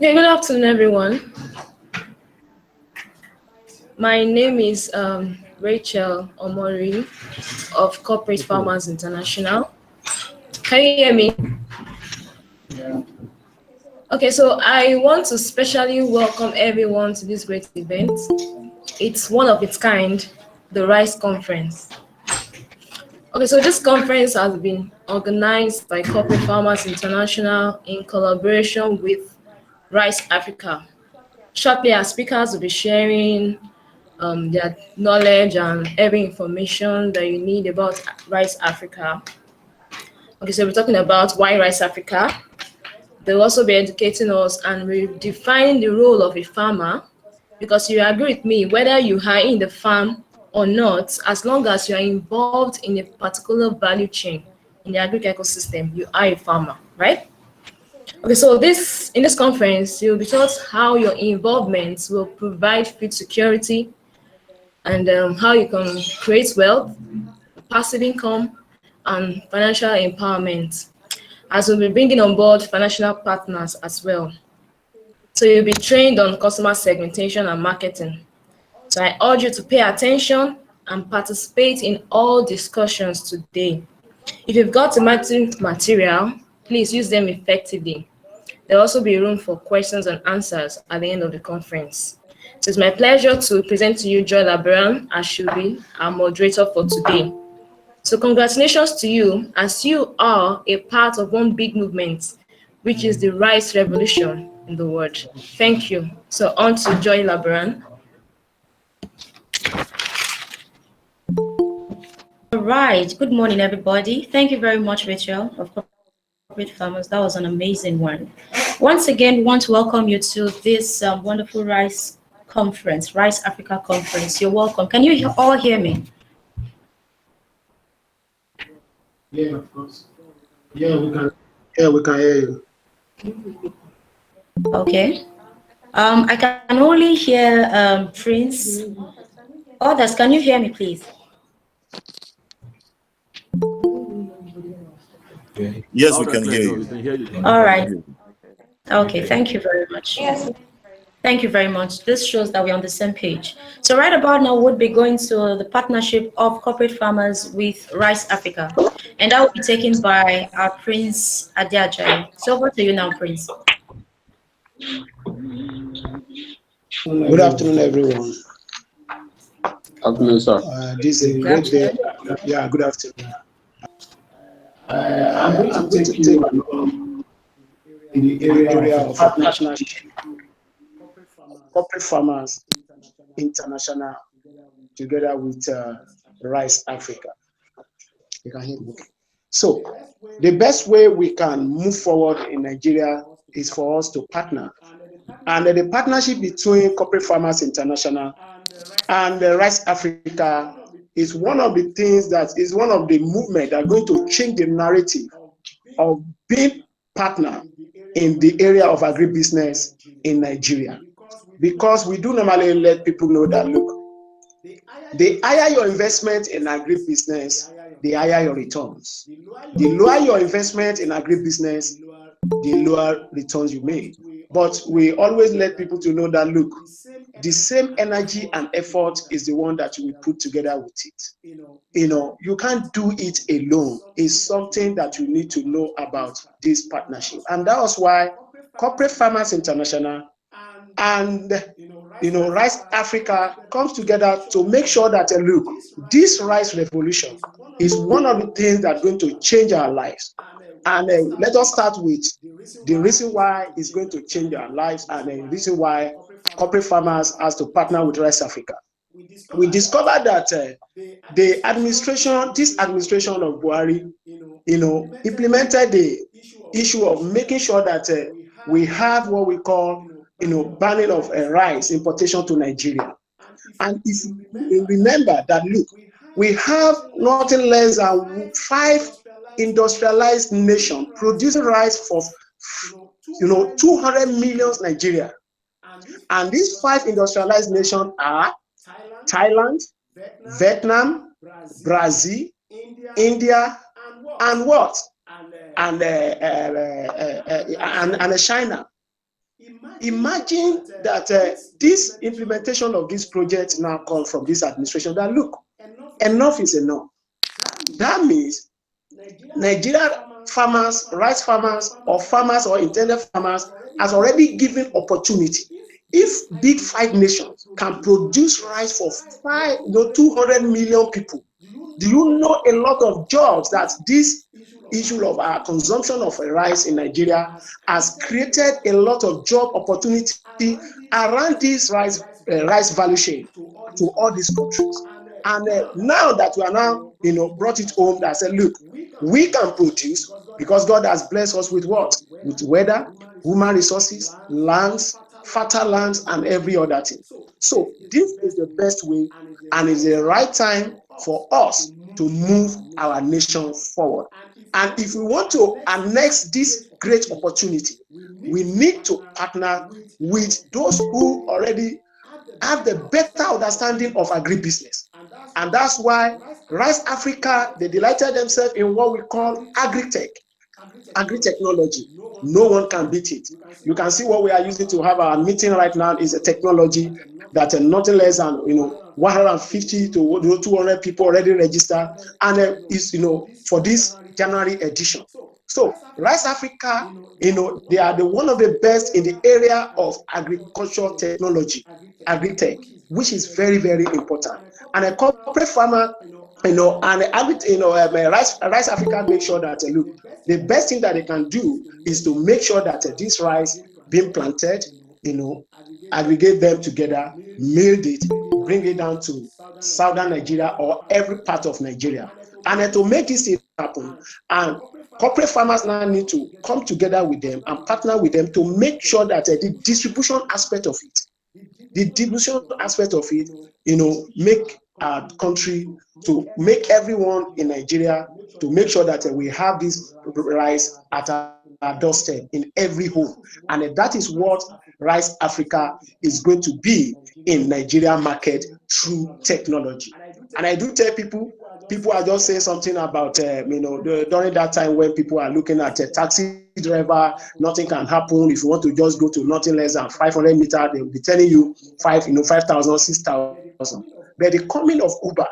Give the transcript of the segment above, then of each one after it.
Yeah, good afternoon, everyone. My name is Rachel Omori of Corporate Farmers International. Can you hear me? Okay, so I want to specially welcome everyone to this great event. It's one of its kind, the Rice Conference. Okay, so this conference has been organized by Corporate Farmers International in collaboration with Rice Afrika. Shortly, our speakers will be sharing their knowledge and every information that you need about Rice Africa. Okay, so we're talking about why Rice Africa. They'll also be educating us and redefining the role of a farmer because you agree with me, whether you are in the farm or not, as long as you are involved in a particular value chain in the agric ecosystem, you are a farmer, right? Okay, so this in this conference, you'll be taught how your involvement will provide food security and how you can create wealth, passive income, and financial empowerment, as we'll be bringing on board financial partners as well. So you'll be trained on customer segmentation and marketing. So I urge you to pay attention and participate in all discussions today. If you've got thematic material, please use them effectively. There'll also be room for questions and answers at the end of the conference. So it's my pleasure to present to you Joy Labaran as she'll be our moderator for today. So congratulations to you, as you are a part of one big movement, which is the rice revolution in the world. Thank you. So on to Joy Labaran. All right. Good morning, everybody. Thank you very much, Rachel of Corporate Farmers. That was an amazing one. Once again, want to welcome you to this wonderful Rice Conference, Rice Africa Conference. You're welcome. Can you all hear me? Yeah, of course. Yeah, we can. Yeah, we can hear you. Okay. I can only hear Prince. Others, can you hear me, please? Yes, we can hear you. All right. Okay, thank you very much. Yes. Thank you very much. This shows that we're on the same page. So right about now, we'll be going to the partnership of corporate farmers with Rice Africa. And that will be taken by our Prince Adiajay. So over to you now, Prince. Good afternoon, everyone. Afternoon, sir. This is a great day. Yeah, good afternoon. I'm going to take you along in the area of partnership, corporate farmers international, together with Rice Africa. You can hear me. So, the best way we can move forward in Nigeria is for us to partner. And the partnership between Corporate Farmers International and Rice Africa is one of the things that is one of the movements that are going to change the narrative of being partner in the area of agribusiness in Nigeria. Because we do normally let people know that, look, the higher your investment in agribusiness, the higher your returns. The lower your investment in agribusiness, the lower returns you make. But we always let people to know that, look, the same energy and effort is the one that you will put together with it. You can't do it alone. It's something that you need to know about this partnership. And that was why Corporate Farmers International and Rice Africa comes together to make sure that, look, this rice revolution is one of the things that are going to change our lives. And let us start with the reason why it's going to change our lives and the reason why corporate farmers has to partner with Rice Africa. We discovered that this administration of Buhari, implemented the issue of making sure that we have what we call, banning of rice importation to Nigeria. And if you remember that, look, we have nothing less than 5 industrialized nations producing rice for 200 million Nigeria. And these 5 industrialized nations are Thailand, Vietnam, Brazil, India, and what? And China. imagine that this implementation of this project now comes from this administration, that look, enough is enough. That means Nigeria farmers, rice farmers, or intended farmers has already given opportunity. If big 5 nations can produce rice for 200 million people, do you know a lot of jobs that this issue of our consumption of rice in Nigeria has created a lot of job opportunity around this rice value chain to all these countries. And now that we are now, brought it home, that said, look, we can produce because God has blessed us with what? With weather, human resources, lands, fertile lands, and every other thing. So this is the best way, and it's the right time for us to move our nation forward. And if we want to annex this great opportunity, we need to partner with those who already have the better understanding of agribusiness. And that's why Rice Africa, they delighted themselves in what we call agri-technology. No one can beat it. You can see what we are using to have our meeting right now is a technology that nothing less than 150 to 200 people already registered, and is for this January edition. So Rice Africa, they are one of the best in the area of agricultural technology, agri-tech, which is very, very important. And a corporate farmer, Rice Africa makes sure that look, the best thing that they can do is to make sure that this rice being planted, aggregate them together, milled it, bring it down to southern Nigeria or every part of Nigeria. And to make this happen, and corporate farmers now need to come together with them and partner with them to make sure that the distribution aspect of it, make our country, to make everyone in Nigeria, to make sure that we have this rice at our doorstep in every home. And that is what Rice Africa is going to be in Nigeria market through technology. And I do tell people are just saying something about, during that time when people are looking at a taxi driver, nothing can happen. If you want to just go to nothing less than 500 meters, they will be telling you 5,000, 6,000. But the coming of Uber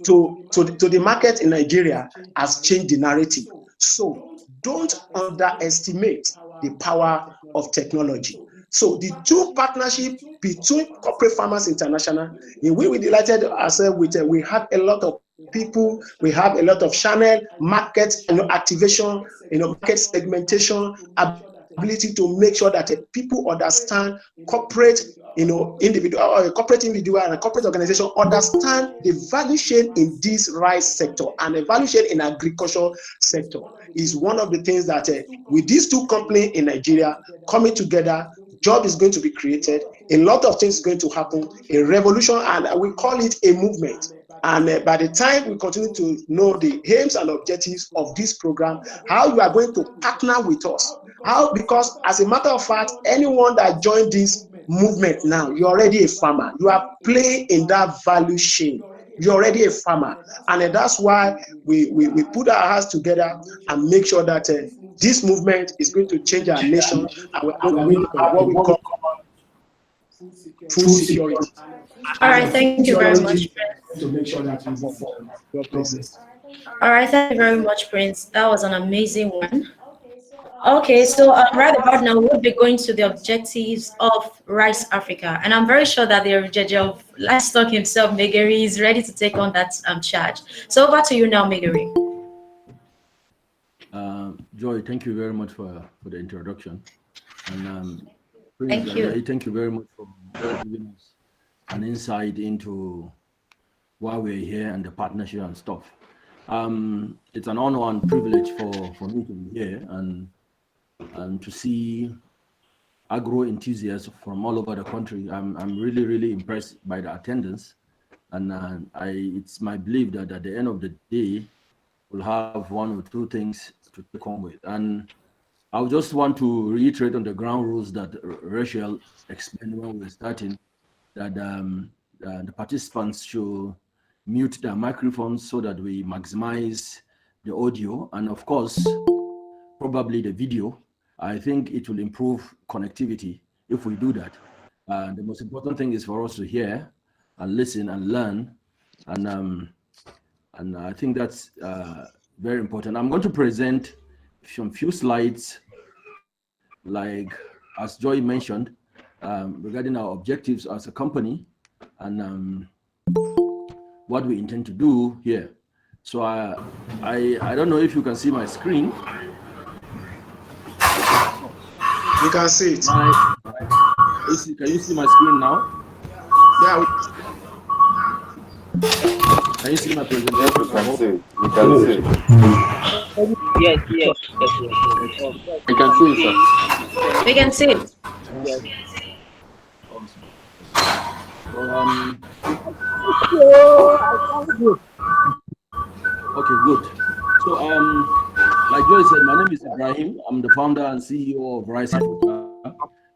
to the market in Nigeria has changed the narrative. So don't underestimate the power of technology. So the two partnership between Corporate Farmers International, we delighted ourselves with, we have a lot of people, we have a lot of channel, market, activation, market segmentation, ability to make sure that people understand corporate, corporate individual and corporate organization understand the value chain in this rice sector, and the value chain in agriculture sector is one of the things that with these two companies in Nigeria coming together, job is going to be created, a lot of things is going to happen, a revolution, and we call it a movement. And by the time we continue to know the aims and objectives of this program, how you are going to partner with us. How? Because as a matter of fact, anyone that joined this movement now, you're already a farmer. You are playing in that value chain. You're already a farmer. And that's why we put our hands together and make sure that this movement is going to change our nation, and we're going to have what we call food security. All right, thank you very much, Prince. To make sure that we move forward. All right, thank you very much, Prince. That was an amazing one. Okay, so right about now, we'll be going to the objectives of Rice Africa. And I'm very sure that the judge of livestock himself, Megari, is ready to take on that charge. So over to you now, Megari. Joy, thank you very much for the introduction. And Prince, thank you. Thank you very much for giving us an insight into why we're here and the partnership and stuff. It's an honor and privilege for me to be here and to see agro enthusiasts from all over the country. I'm really, really impressed by the attendance, and it's my belief that at the end of the day, we'll have one or two things to come with. And I just want to reiterate on the ground rules that Rachel explained when we were starting, that the participants should mute their microphones so that we maximize the audio, and of course, probably the video. I think it will improve connectivity if we do that. The most important thing is for us to hear and listen and learn, and I think that's very important. I'm going to present some few slides, like as Joy mentioned, regarding our objectives as a company and what we intend to do here. So I don't know if you can see my screen. You can see it. Can you see my screen now? Yeah. Can you see my presentation? Yes, we can see it. We can see it. Yes. We can see it, sir. We can see it. Okay, good. So, like Joy said, my name is Ibrahim. I'm the founder and CEO of Rice Afrika.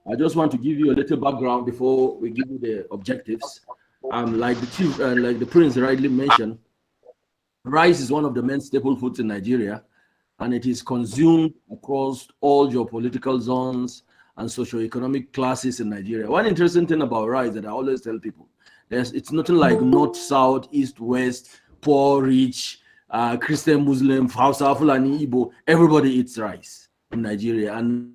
I just want to give you a little background before we give you the objectives. Like the Prince rightly mentioned, rice is one of the main staple foods in Nigeria, and it is consumed across all geopolitical zones and socioeconomic classes in Nigeria. One interesting thing about rice that I always tell people, it's nothing like north, south, east, west, poor, rich, Christian, Muslim, Hausa, Fulani, Igbo. Everybody eats rice in Nigeria, and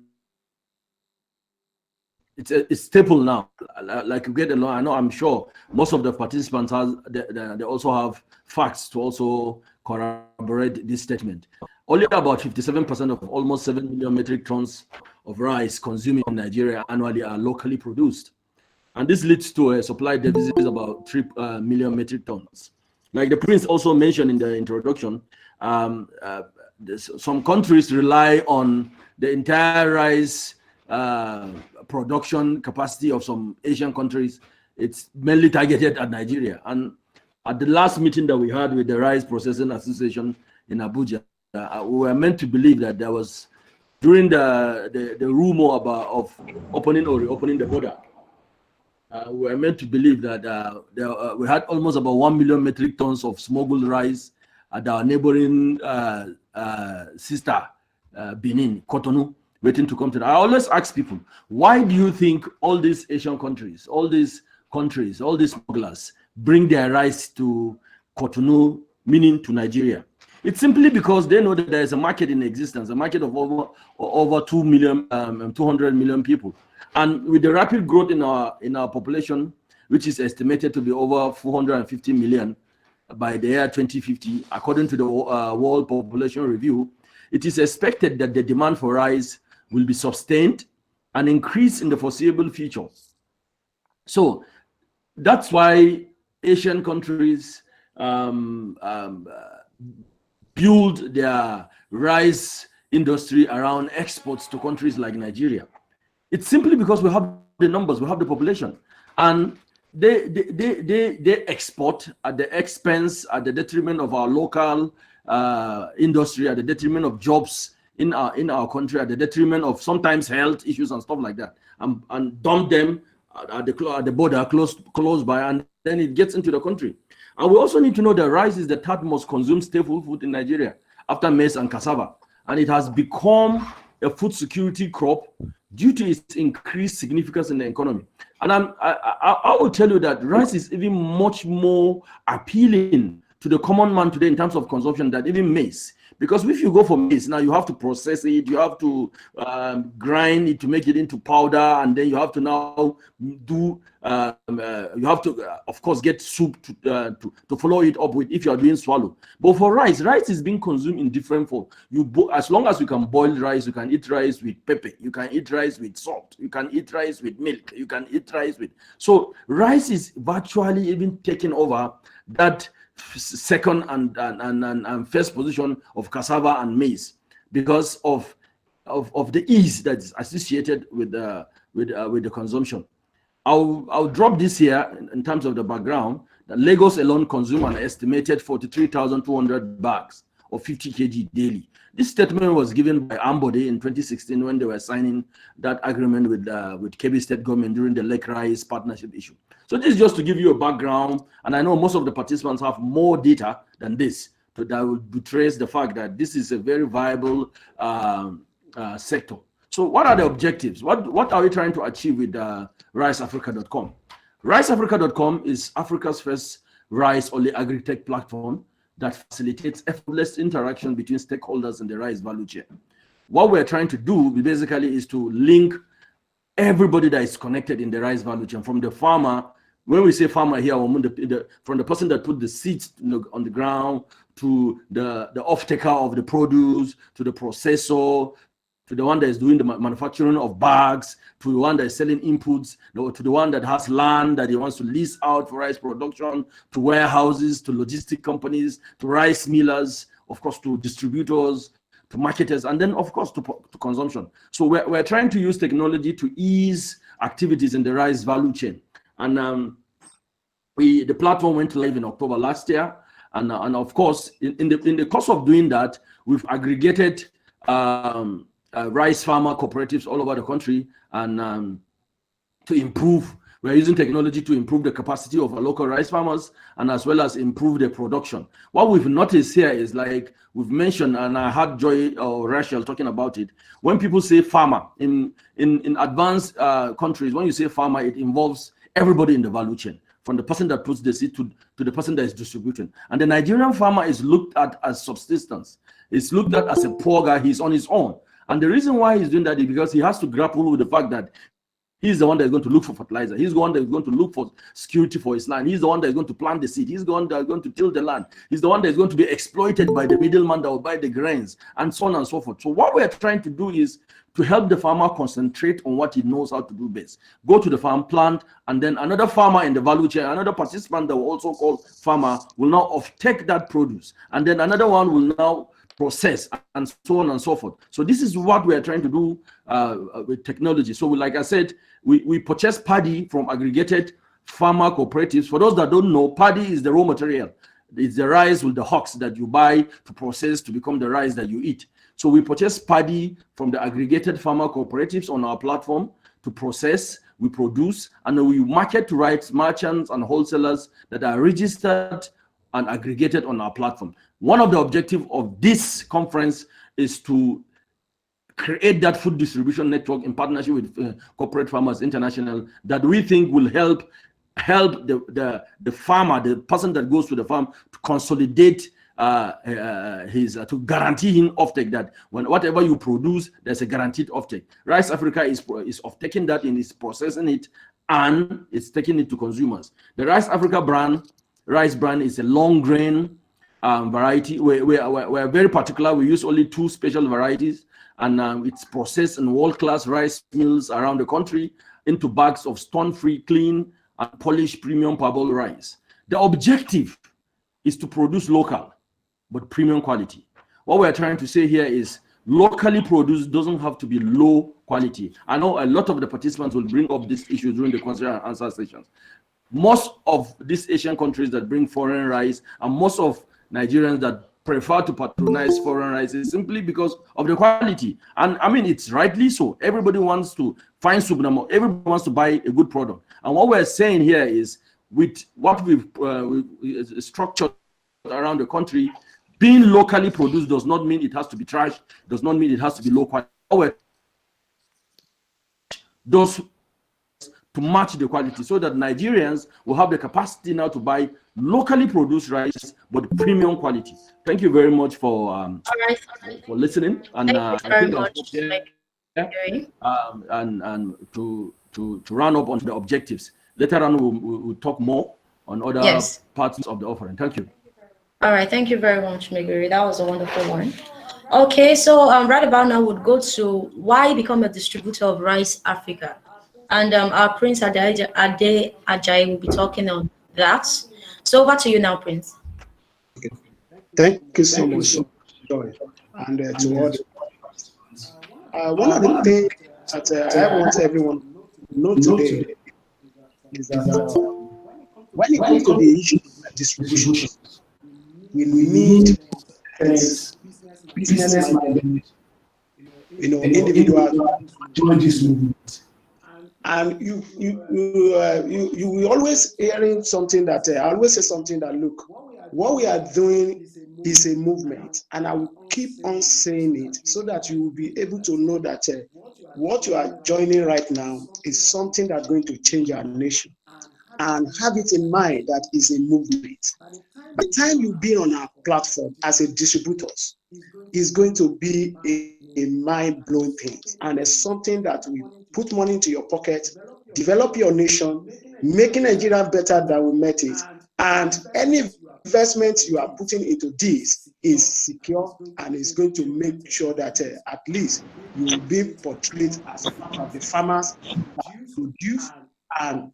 it's a staple now. Like you get along, I know, I'm sure most of the participants they also have facts to also corroborate this statement. Only about 57% of almost 7 million metric tons of rice consumed in Nigeria annually are locally produced. And this leads to a supply deficit of about 3 million metric tons. Like the Prince also mentioned in the introduction, some countries rely on the entire rice production capacity of some Asian countries. It's mainly targeted at Nigeria. And at the last meeting that we had with the Rice Processing Association in Abuja, we were meant to believe that there was, during the rumor of opening or reopening the border, we were meant to believe that we had almost about 1 million metric tons of smuggled rice at our neighboring sister, Benin, Cotonou, waiting to come to that. I always ask people, why do you think all these Asian countries, all these smugglers bring their rice to Cotonou, meaning to Nigeria? It's simply because they know that there is a market in existence, a market of over 2 million, 200 million people. And with the rapid growth in our population, which is estimated to be over 450 million by the year 2050, according to the World Population Review, it is expected that the demand for rice will be sustained and increase in the foreseeable future. So that's why Asian countries build their rice industry around exports to countries like Nigeria. It's simply because we have the numbers, we have the population, and they export at the expense, at the detriment of our local industry, at the detriment of jobs in our country, at the detriment of sometimes health issues and stuff like that, and dump them at the border close by, and then it gets into the country. And we also need to know that rice is the third most consumed staple food in Nigeria after maize and cassava, and it has become a food security crop due to its increased significance in the economy. And I will tell you that rice is even much more appealing to the common man today in terms of consumption than even maize. Because if you go for maize, now you have to process it, you have to grind it to make it into powder, and then you have to now do, you have to, of course, get soup to follow it up with if you are doing swallow. But for rice is being consumed in different form. As long as you can boil rice, you can eat rice with pepper, you can eat rice with salt, you can eat rice with milk, you can eat rice with. So rice is virtually even taking over that second and first position of cassava and maize because of the ease that is associated with the consumption. I'll drop this here in terms of the background. That Lagos alone consume an estimated 43,200 bags of 50 kg daily. This statement was given by Ambode in 2016 when they were signing that agreement with Kebbi State government during the Lake Rice partnership issue. So this is just to give you a background, and I know most of the participants have more data than this that will betray the fact that this is a very viable sector. So what are the objectives? What are we trying to achieve with riceafrica.com? Riceafrica.com is Africa's first rice only agri-tech platform that facilitates effortless interaction between stakeholders in the rice value chain. What we're trying to do basically is to link everybody that is connected in the rice value chain, from the farmer. When we say farmer here, from the person that put the seeds on the ground, to the off-taker of the produce, to the processor, to the one that is doing the manufacturing of bags, to the one that is selling inputs, to the one that has land that he wants to lease out for rice production, to warehouses, to logistic companies, to rice millers, of course, to distributors, to marketers, and then, of course, to consumption. So we're trying to use technology to ease activities in the rice value chain. And the platform went live in October last year. And of course, in the course of doing that, we've aggregated rice farmer cooperatives all over the country, and to improve, we're using technology to improve the capacity of our local rice farmers, and as well as improve the production. What we've noticed here is, like we've mentioned, and I had Joy or Rachel talking about it, when people say farmer in advanced countries, when you say farmer, it involves everybody in the value chain, from the person that puts the seed to the person that is distributing. And the Nigerian farmer is looked at as subsistence. It's looked at as a poor guy. He's on his own. And the reason why he's doing that is because he has to grapple with the fact that he's the one that is going to look for fertilizer. He's the one that is going to look for security for his land. He's the one that is going to plant the seed. He's the one that is going to till the land. He's the one that is going to be exploited by the middleman that will buy the grains, and so on and so forth. So what we're trying to do is to help the farmer concentrate on what he knows how to do best. Go to the farm, plant, and then another farmer in the value chain, another participant that we also call farmer, will now off-take that produce. And then another one will now process, and so on and so forth. So this is what we are trying to do with technology. So like I said, we purchase paddy from aggregated farmer cooperatives. For those that don't know, paddy is the raw material. It's the rice with the husks that you buy to process to become the rice that you eat. So we purchase paddy from the aggregated farmer cooperatives on our platform to process, we produce, and then we market to rice merchants and wholesalers that are registered and aggregated on our platform. One of the objectives of this conference is to create that food distribution network in partnership with Corporate Farmers International that we think will help the farmer, the person that goes to the farm, to consolidate to guarantee him offtake, that when whatever you produce, there's a guaranteed offtake. Rice Africa is offtaking that and is processing it, and it's taking it to consumers. The Rice Africa rice brand is a long grain variety. We're very particular. We use only 2 special varieties, and it's processed in world-class rice mills around the country into bags of stone-free, clean, and polished premium parboiled rice. The objective is to produce local, but premium quality. What we're trying to say here is locally produced doesn't have to be low quality. I know a lot of the participants will bring up this issue during the question and answer sessions. Most of these Asian countries that bring foreign rice, and most of Nigerians that prefer to patronize foreign rice, is simply because of the quality. And I mean, it's rightly so. Everybody wants to find Subnamo. Everybody wants to buy a good product. And what we're saying here is, with what we've structured around the country, being locally produced does not mean it has to be trash, does not mean it has to be low quality. Those to match the quality, so that Nigerians will have the capacity now to buy locally produced rice, but premium quality. Thank you very much for listening. And I think and to run up on the objectives. Later on, we'll talk more on other parts of the offering. Thank you. All right, thank you very much, Meguri. That was a wonderful one. Okay, so right about now, we'll go to why become a distributor of Rice Africa. And our Prince Ade Ajayi will be talking on that. So over to you now, Prince. Okay. Thank you so much, Joy, and to all the one of the things that I want everyone to know today is that when it comes to the issue of distribution, we need business-minded, individuals join this movement. And you will always hearing something that I always say something that, look, What we are doing is a movement, and I will keep on saying it so that you will be able to know that what you are joining right now is something that's going to change our nation. And have it in mind that is a movement. By the time you be on our platform as a distributors, is going to be a mind-blowing thing, and it's something that will put money into your pocket, develop your nation, making Nigeria better than we met it, and any investment you are putting into this is secure and is going to make sure that at least you will be portrayed as part of the farmers that produce and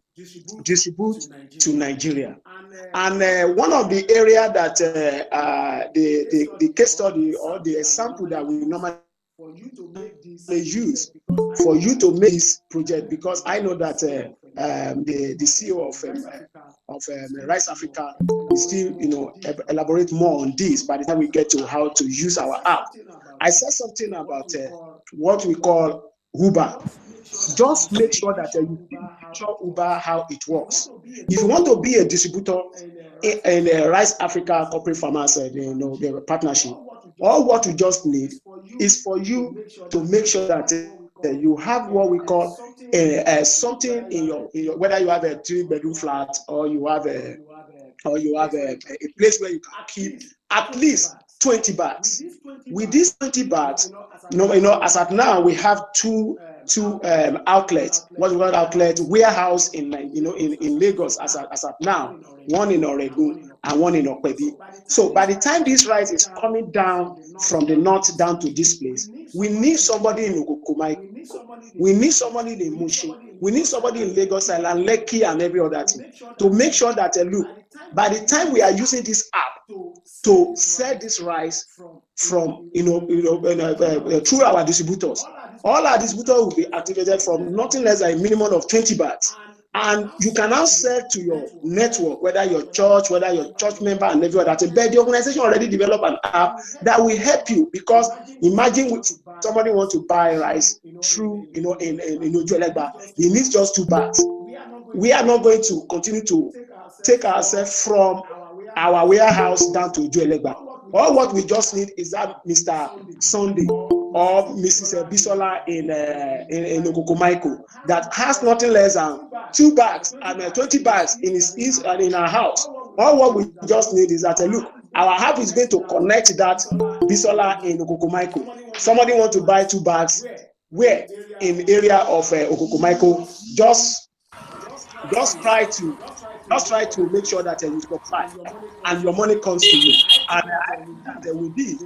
distribute to Nigeria. And one of the area that the case study or the example that we normally use for you to make this project, because I know that the CEO of Rice Afrika will still elaborate more on this by the time we get to how to use our app. I said something about what we call Uber. Just make sure that you picture Uber how it works. If you want to be a distributor in Rice Afrika corporate farmers, the partnership, all what you just need is for you to make sure that you have what we call something in your whether you have a 3-bedroom flat or you have a place where you can keep at least 20 bags. With these 20 bags, as at now we have two outlets. What we call outlet warehouse in Lagos as at now, one in Oregon and one in Okwebi. So by the time this rice is coming down from the north down to this place, we need somebody in Okokomaiko. We need somebody in Mushin. We need somebody in Lagos Island, Lekki, and every other thing to make sure that look, by the time we are using this app to sell this rice from through our distributors, all our distributors will be activated from nothing less than a minimum of 20 bags. And you can now sell to your network, whether your church, whether your church member, and every other thing. But the organization already developed an app that will help you, because imagine somebody wants to buy rice through, in Ojuelegba, he needs just 2 bags. We are not going to continue to take ourselves from our warehouse down to Ojuelegba. All what we just need is that Mr. Sunday or Mrs. Bisola in Okokomaiko that has nothing less than 2 bags and 20 bags in our house. All what we just need is that look, our app is going to connect that Bisola in Okokomaiko. Somebody want to buy 2 bags, where in area of Okokomaiko, just try to make sure that you supply and your money comes to you. And there will be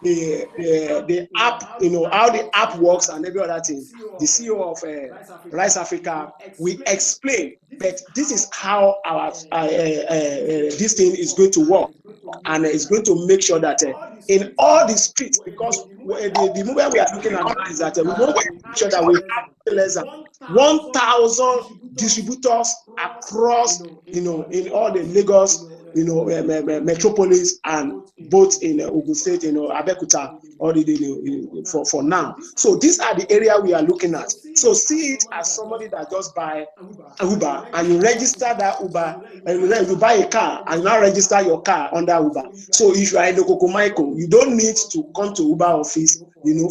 the app, how the app works and every other thing. The CEO of Rice Afrika will explain, but this is how our this thing is going to work, and it's going to make sure that in all the streets, because the movement we are looking at is that we want to make sure that we have less than 1,000 distributors across, in all the Lagos, metropolis, and both in Ogun State, Abeokuta, for now. So these are the area we are looking at. So see it as somebody that just buy Uber and you register that Uber, and you buy a car and now register your car under Uber. So if you are in Okokomaiko, you don't need to come to Uber office,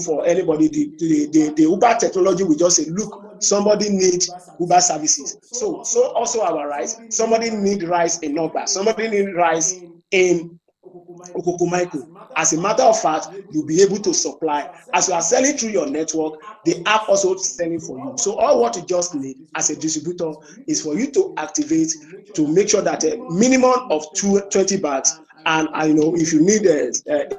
for anybody. The Uber technology will just say, look, somebody needs Uber services. So also our rice, somebody need rice in Oba, somebody need rice in Okokomaiko. As a matter of fact, you'll be able to supply. As you are selling through your network, the app also selling for you. So all what you just need as a distributor is for you to activate, to make sure that a minimum of 20 bags, and if you need a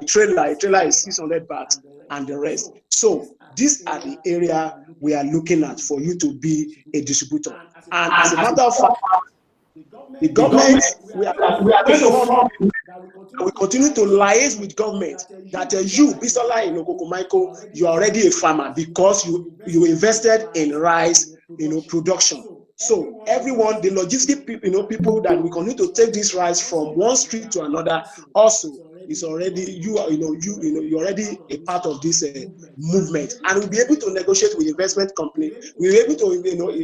trailer is 600 bags and the rest. So these are the area we are looking at for you to be a distributor. And as a matter of fact, the government, we continue to liaise with government that you, Bisola in Okokomaiko, you are already a farmer because you invested in rice, production. So everyone, the logistic people, people that we continue to take this rice from one street to another, also is already you're already a part of this movement, and we'll be able to negotiate with investment company. We'll be able to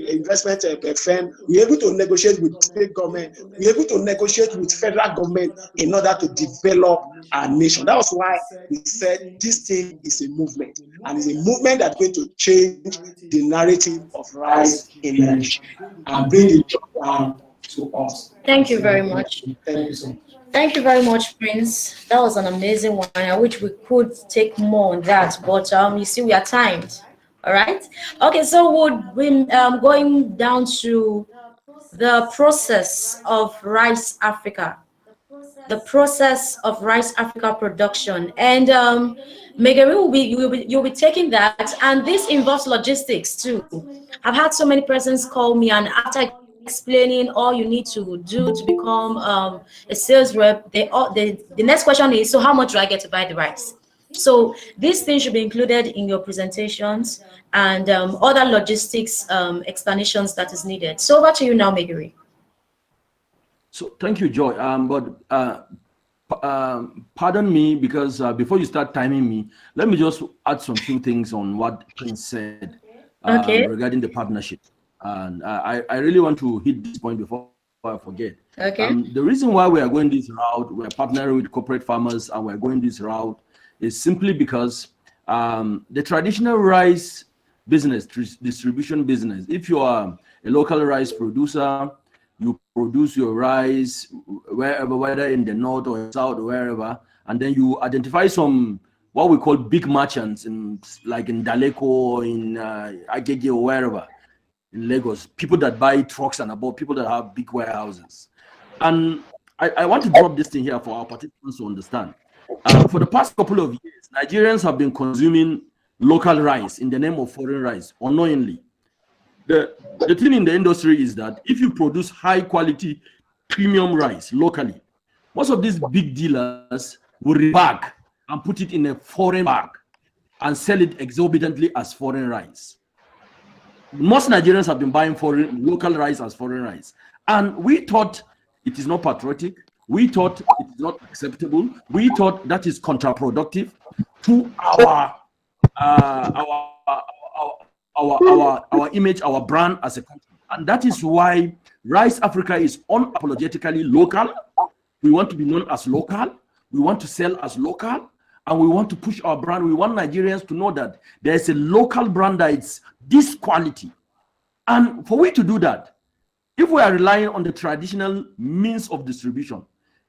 investment firm. We're able to negotiate with state government. We're able to negotiate with federal government in order to develop our nation. That was why we said this thing is a movement, and it's a movement that's going to change the narrative of rice in Nigeria and bring the job down to us. Thank you very much. Thank you so much. Thank you very much, Prince. That was an amazing one. I wish we could take more on that, but you see, we are timed. All right. Okay, so we're going down to the process of Rice Africa. The process of Rice Africa production, and Megari you'll be taking that, and this involves logistics too. I've had so many persons call me, and after explaining all you need to do to become a sales rep, the next question is, so how much do I get to buy the rice? So these things should be included in your presentations and other logistics explanations that is needed. So over to you now, Megari. So thank you, Joy. Pardon me, because before you start timing me, let me just add some few things on what Prince said regarding the partnership. And I really want to hit this point before I forget. Okay. The reason why we are going this route, we're partnering with corporate farmers, and we're going this route is simply because the traditional rice business, distribution business, if you are a local rice producer, you produce your rice wherever, whether in the north or south or wherever, and then you identify some what we call big merchants, like in Daleko, in Agege, or wherever in Lagos, people that buy trucks and above, people that have big warehouses. And I want to drop this thing here for our participants to understand. For the past couple of years, Nigerians have been consuming local rice in the name of foreign rice unknowingly. The thing in the industry is that if you produce high quality premium rice locally, most of these big dealers will rebag and put it in a foreign bag and sell it exorbitantly as foreign rice. Most Nigerians have been buying local rice as foreign rice, and we thought it is not patriotic. We thought it is not acceptable. We thought that is counterproductive to our image, our brand as a country. And that is why Rice Africa is unapologetically local. We want to be known as local. We want to sell as local, and we want to push our brand. We want Nigerians to know that there is a local brand that is this quality. And for we to do that, if we are relying on the traditional means of distribution,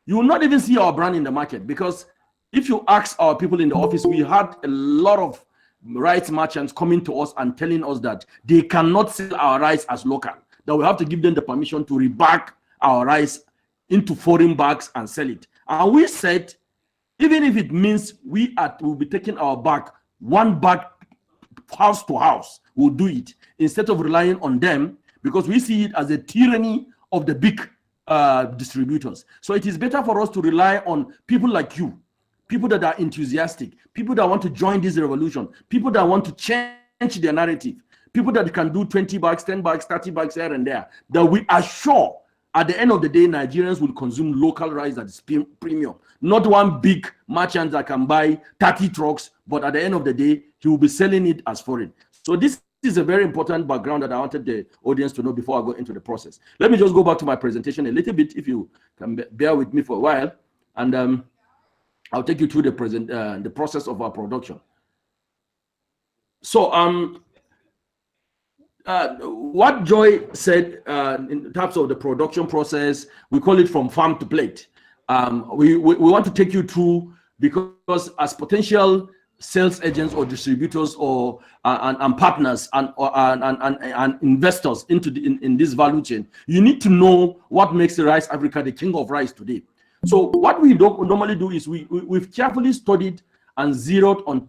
you will not even see our brand in the market, because if you ask our people in the office, we had a lot of rice merchants coming to us and telling us that they cannot sell our rice as local, that we have to give them the permission to rebag our rice into foreign bags and sell it. And we said, even if it means we will be taking our bag, one bag house to house, we'll do it instead of relying on them, because we see it as a tyranny of the big distributors. So it is better for us to rely on people like you, people that are enthusiastic, people that want to join this revolution, people that want to change their narrative, people that can do 20 bags, 10 bags, 30 bags here and there, that we are sure at the end of the day, Nigerians will consume local rice that is premium. Not one big merchant that can buy 30 trucks, but at the end of the day, he will be selling it as foreign. So this is a very important background that I wanted the audience to know before I go into the process. Let me just go back to my presentation a little bit, if you can bear with me for a while, and I'll take you through the process of our production. So what Joy said in terms of the production process, we call it from farm to plate. We want to take you through, because as potential sales agents or distributors or and partners and investors in this value chain, you need to know what makes the Rice Africa the king of rice today. So what we normally do is we've carefully studied and zeroed on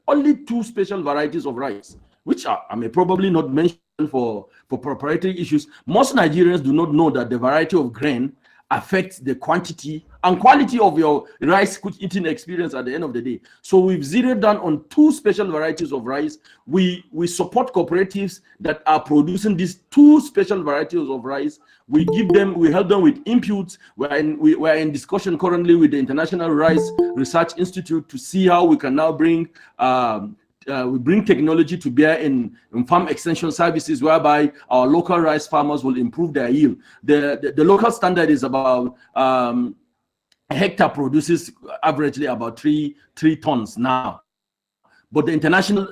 only two special varieties of rice, which I may probably not mention for proprietary issues. Most Nigerians do not know that the variety of grain affects the quantity and quality of your rice eating experience at the end of the day. So we've zeroed down on 2 special varieties of rice. We support cooperatives that are producing these 2 special varieties of rice. We help them with inputs. We're in discussion currently with the International Rice Research Institute to see how we can now bring technology to bear in farm extension services, whereby our local rice farmers will improve their yield. The local standard is about a hectare produces averagely about 3 tons now. But the international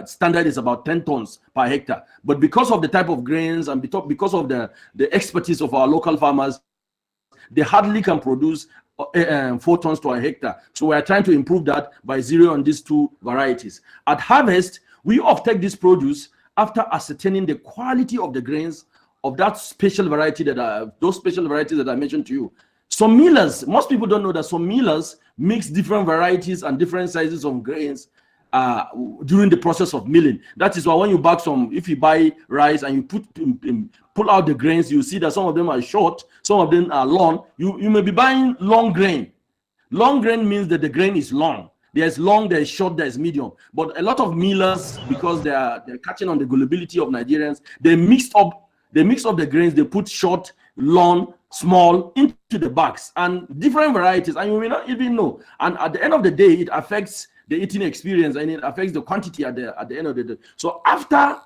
standard is about 10 tons per hectare. But because of the type of grains and because of the expertise of our local farmers, they hardly can produce 4 tons to a hectare. So we are trying to improve that by zeroing on these 2 varieties. At harvest, we offtake this produce after ascertaining the quality of the grains of that special variety those special varieties that I mentioned to you. Some millers, most people don't know that some millers mix different varieties and different sizes of grains during the process of milling. That is why when you bag if you buy rice and you pull out the grains, you see that some of them are short, some of them are long. You may be buying long grain. Long grain means that the grain is long. There's long, there's short, there's medium. But a lot of millers, because they're catching on the gullibility of Nigerians, they mix up the grains. They put short, long, small into the bags and different varieties, and you may not even know. And at the end of the day, it affects the eating experience and it affects the quantity at the end of the day. So after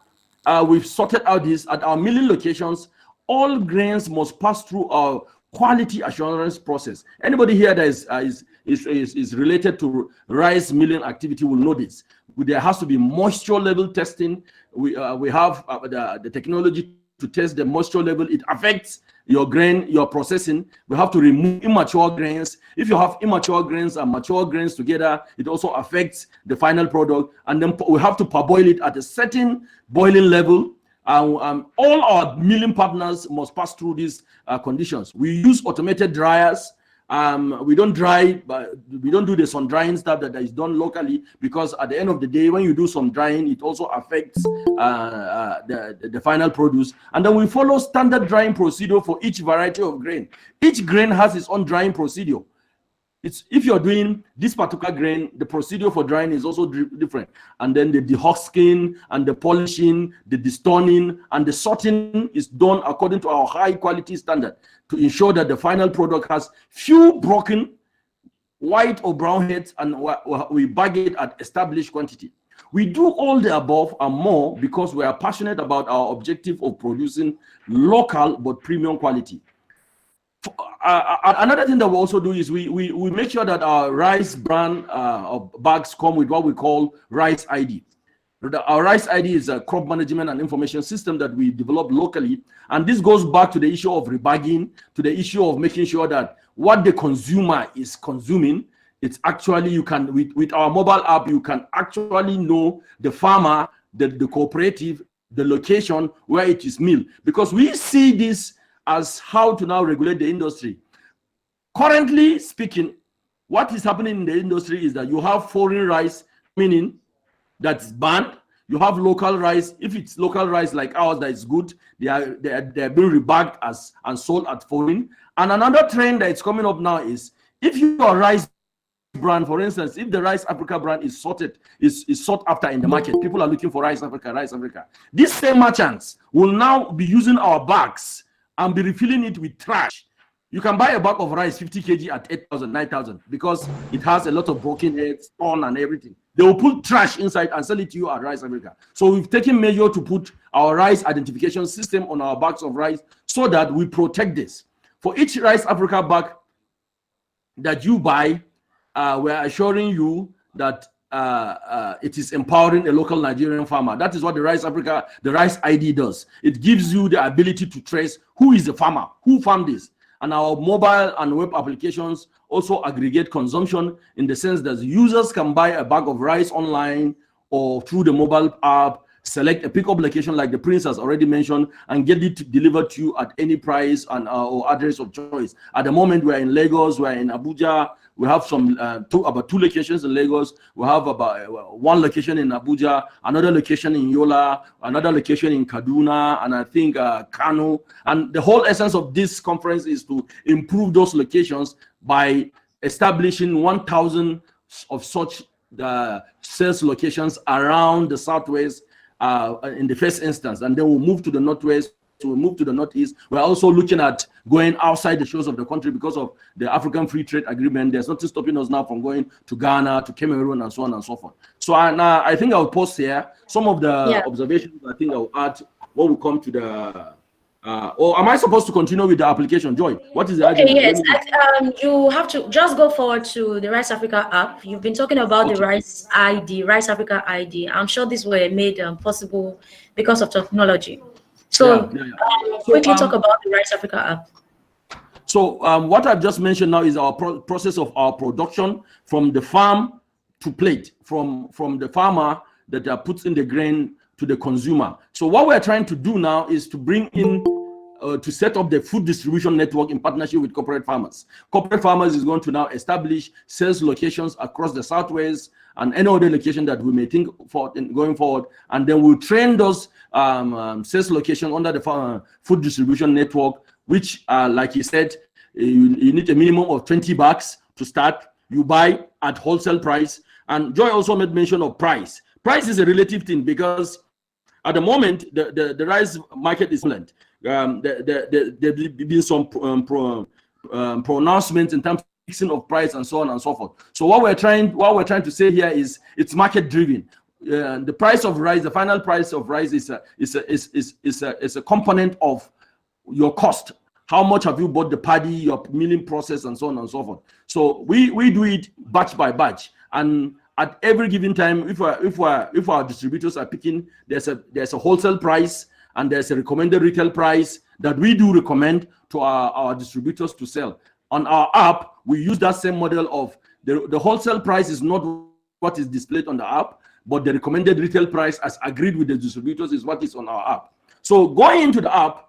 we've sorted out this at our milling locations, all grains must pass through our quality assurance process. Anybody here that is related to rice milling activity will know this. There has to be moisture level testing. We have the technology to test the moisture level. It affects your grain, your processing. We have to remove immature grains. If you have immature grains and mature grains together, it also affects the final product. And then we have to parboil it at a certain boiling level. All our milling partners must pass through these conditions. We use automated dryers. We don't dry, but we don't do the sun drying stuff that is done locally, because at the end of the day, when you do some drying, it also affects the final produce. And then we follow standard drying procedure for each variety of grain. Each grain has its own drying procedure. If you're doing this particular grain, the procedure for drying is also different. And then the dehusking and the polishing, the destoning and the sorting is done according to our high quality standard to ensure that the final product has few broken white or brown heads, and we bag it at established quantity. We do all the above and more because we are passionate about our objective of producing local but premium quality. Another thing that we also do is we make sure that our rice brand of bags come with what we call Rice ID. Our Rice ID is a crop management and information system that we develop locally, and this goes back to the issue of rebagging, to the issue of making sure that what the consumer is consuming, it's actually, you can with our mobile app, you can actually know the farmer, the cooperative, the location where it is milled, because we see this as how to now regulate the industry. Currently speaking, what is happening in the industry is that you have foreign rice, meaning that's banned. You have local rice. If it's local rice like ours that is good, they are being rebagged as and sold at foreign. And another trend that is coming up now is, if your rice brand, for instance, if the Rice Afrika brand is sought after in the market, people are looking for Rice Afrika. These same merchants will now be using our bags and be refilling it with trash. You can buy a bag of rice 50 kg at 8,000, 9,000 because it has a lot of broken heads, torn and everything. They will put trash inside and sell it to you at Rice Afrika. So we've taken measure to put our rice identification system on our bags of rice so that we protect this. For each Rice Afrika bag that you buy, we're assuring you that it is empowering a local Nigerian farmer. That is what the Rice Afrika, the Rice ID does. It gives you the ability to trace who is the farmer, who farmed this. And our mobile and web applications also aggregate consumption in the sense that users can buy a bag of rice online or through the mobile app, select a pickup location like the Prince has already mentioned, and get it delivered to you at any price and or address of choice. At the moment, we're in Lagos, we're in Abuja. We have about 2 locations in Lagos. We have about 1 location in Abuja, another location in Yola, another location in Kaduna, and I think Kano. And the whole essence of this conference is to improve those locations by establishing 1,000 of such sales locations around the Southwest in the first instance, and then we'll move to the Northwest, we'll move to the Northeast. We're also looking at going outside the shores of the country because of the African Free Trade Agreement. There's nothing stopping us now from going to Ghana, to Cameroon, and so on and so forth. So I think I'll pause here. Some of the observations I think I'll add when we come to the or am I supposed to continue with the application, Joy? What is the okay, yes. You have to just go forward to the Rice Africa app. You've been talking about the Rice ID, Rice Africa ID. I'm sure this were made possible because of technology. So, quickly talk about the Rice Africa app. So what I've just mentioned now is our process of our production from the farm to plate, from the farmer that puts in the grain to the consumer. So what we're trying to do now is to bring in, to set up the food distribution network in partnership with corporate farmers. Corporate farmers is going to now establish sales locations across the Southwest and any other location that we may think for going forward. And then we'll train those sales locations under the food distribution network, which, like he said, you need a minimum of 20 bags to start. You buy at wholesale price. And Joy also made mention of price. Price is a relative thing because at the moment, the rice market is blunt. There's been some pronouncements in terms of fixing of price and so on and so forth. So what we're trying to say here is it's market driven. The price of rice, the final price of rice is a component of your cost. How much have you bought the paddy, your milling process, and so on and so forth. So we do it batch by batch, and at every given time, if our distributors are picking, there's a wholesale price and there's a recommended retail price that we do recommend to our distributors to sell. On our app, we use that same model of the wholesale price is not what is displayed on the app, but the recommended retail price as agreed with the distributors is what is on our app. So going into the app,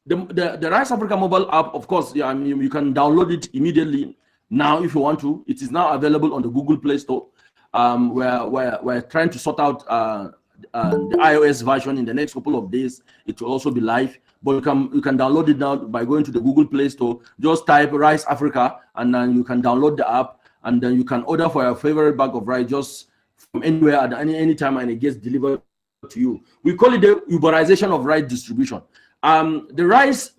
the Rice Africa mobile app, of course, you can download it immediately now if you want to. It is now available on the Google Play Store. We're trying to sort out the iOS version in the next couple of days. It will also be live, but you can download it now by going to the Google Play Store. Just type Rice Africa, and then you can download the app, and then you can order for your favorite bag of rice just from anywhere at any time, and it gets delivered to you. We call it the Uberization of rice distribution. The Rice